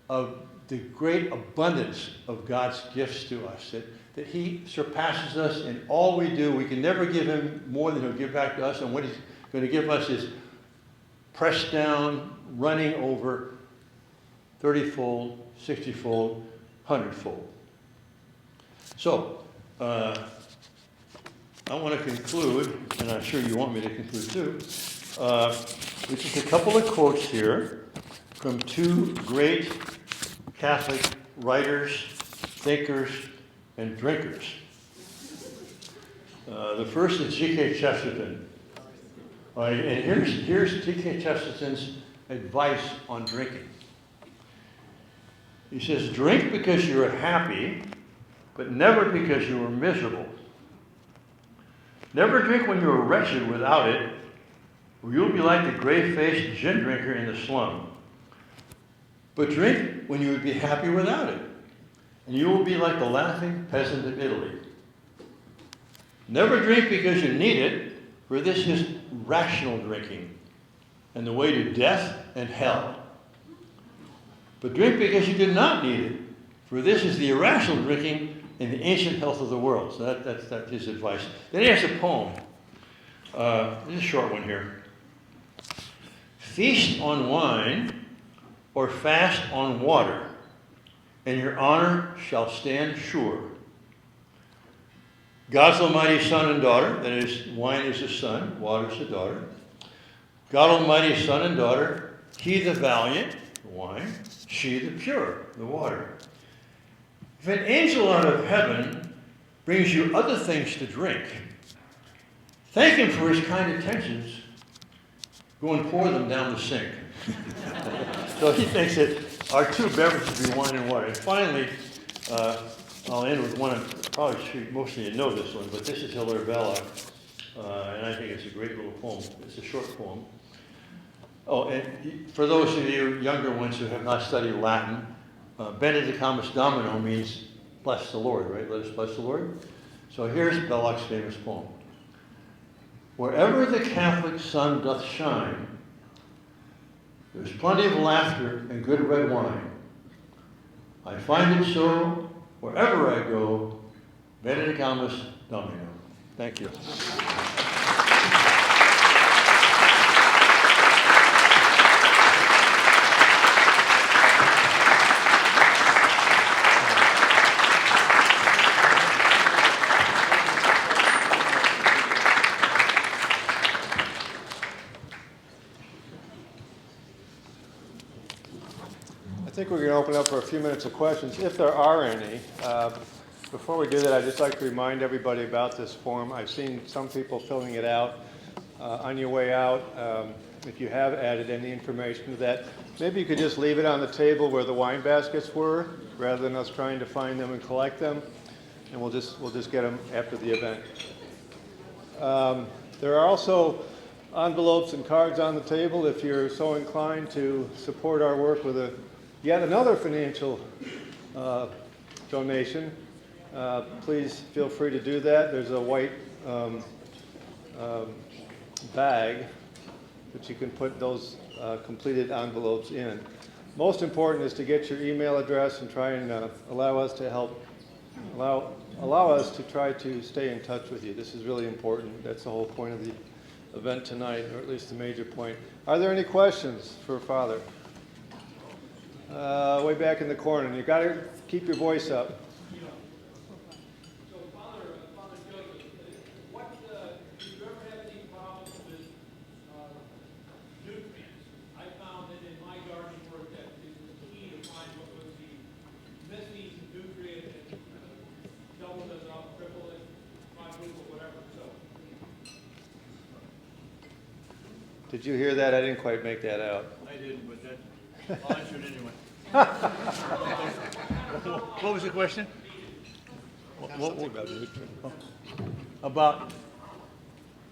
of the great abundance of God's gifts to us, that he surpasses us in all we do. We can never give him more than he'll give back to us, and what he's going to give us is pressed down, running over, 30-fold, 60-fold, 100-fold. So, I want to conclude, and I'm sure you want me to conclude too, with just a couple of quotes here from 2 great Catholic writers, thinkers, and drinkers. The first is G.K. Chesterton. And here's G.K. Chesterton's advice on drinking. He says, drink because you are happy, but never because you are miserable. Never drink when you are wretched without it, or you'll be like the gray-faced gin drinker in the slum. But drink when you would be happy without it, and you will be like the laughing peasant of Italy. Never drink because you need it, for this is rational drinking, and the way to death and hell. But drink because you did not need it, for this is the irrational drinking and the ancient health of the world. So that's his advice. Then he has a poem. This is a short one here. Feast on wine or fast on water, and your honor shall stand sure. God's almighty son and daughter, that is, wine is the son, water is the daughter. God almighty son and daughter, he the valiant, the wine, she the pure, the water. If an angel out of heaven brings you other things to drink, thank him for his kind intentions. Go and pour them down the sink. So he thinks that our 2 beverages be wine and water. And finally, I'll end with one. Probably most of you know this one, but this is Hilaire Belloc, and I think it's a great little poem. It's a short poem. Oh, and for those of you younger ones who have not studied Latin, Benedicamus Domino means bless the Lord, right? Let us bless the Lord. So here's Belloc's famous poem. Wherever the Catholic sun doth shine, there's plenty of laughter and good red wine. I find it so wherever I go, Benedicamus Domino. Thank you. I think we're going to open up for a few minutes of questions, if there are any. Before we do that, I'd just like to remind everybody about this form. I've seen some people filling it out. On your way out, if you have added any information to that, maybe you could just leave it on the table where the wine baskets were, rather than us trying to find them and collect them, and we'll just get them after the event. There are also envelopes and cards on the table if you're so inclined to support our work with yet another financial donation. Please feel free to do that. There's a white bag that you can put those completed envelopes in. Most important is to get your email address and try and allow us to try to stay in touch with you. This is really important. That's the whole point of the event tonight, or at least the major point. Are there any questions for Father? Way back in the corner. And you've got to keep your voice up. So, Father Joseph, do you ever have any problems with nutrients? I found that in my gardening work that it was key to find what was the missing nutrient and double it up, triple Did you hear that? I didn't quite make that out. I didn't, but that, I'll answer it anyway. What was the question? About,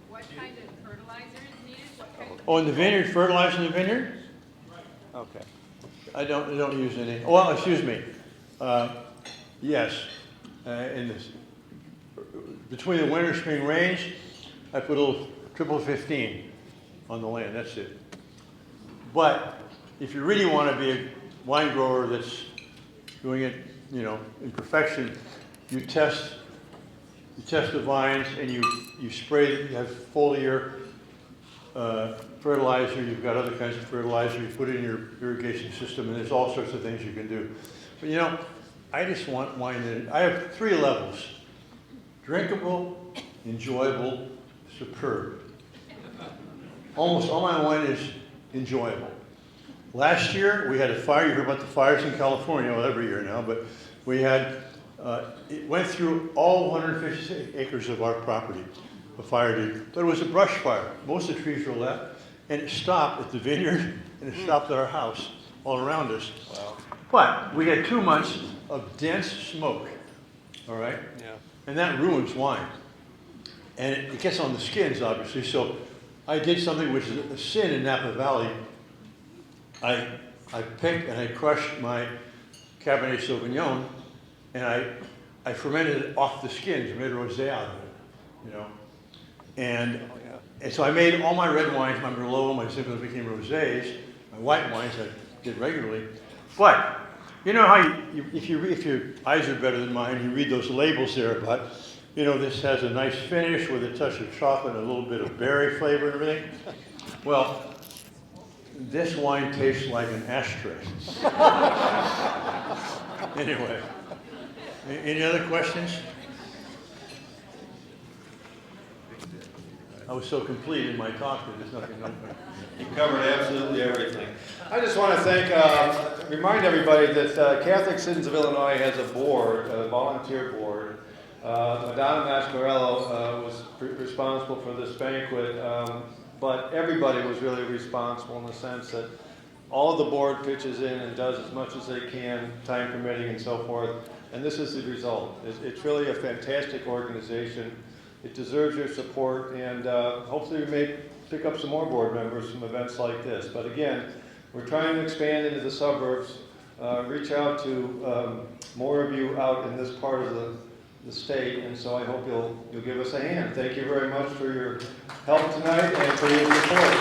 What kind of fertilizer is needed? What kind of oh, in the vineyard, fertilizer in the vineyard? Okay. I don't use any, well, excuse me. Yes, in this, between the winter, spring rains, I put a little triple 15 on the land, that's it. But if you really want to be a wine grower that's doing it, you know, in perfection, you test the vines and you spray, you have foliar fertilizer, you've got other kinds of fertilizer, you put it in your irrigation system, and there's all sorts of things you can do. But you know, I just want wine that, I have 3 levels: drinkable, enjoyable, superb. Almost all my wine is enjoyable. Last year, we had a fire. You heard about the fires in California, well, every year now, but we had, it went through all 150 acres of our property, a fire did. But it was a brush fire. Most of the trees were left, and it stopped at the vineyard, and it stopped at our house, all around us. Wow. But we had 2 months of dense smoke, all right? Yeah. And that ruins wine. And it gets on the skins, obviously, so I did something which is a sin in Napa Valley. I picked and I crushed my Cabernet Sauvignon, and I fermented it off the skins, I made a rosé out of it, you know. And so I made all my red wines, my Merlot, my Zinfandels became rosés, my white wines I did regularly. But you know how if your eyes are better than mine, you read those labels there about, you know, this has a nice finish with a touch of chocolate and a little bit of berry flavor and everything. Well, this wine tastes like an ashtray. Anyway, any other questions? I was so complete in my talk that there's nothing. You covered absolutely everything. I just want to remind everybody that Catholic Citizens of Illinois has a board, a volunteer board. Madonna Mascarello was responsible for this banquet, but everybody was really responsible in the sense that all of the board pitches in and does as much as they can, time permitting and so forth, and this is the result. It's really a fantastic organization. It deserves your support, and hopefully we may pick up some more board members from events like this. But again, we're trying to expand into the suburbs, reach out to more of you out in this part of the state, and so I hope you'll give us a hand. Thank you very much for your help tonight and for your support.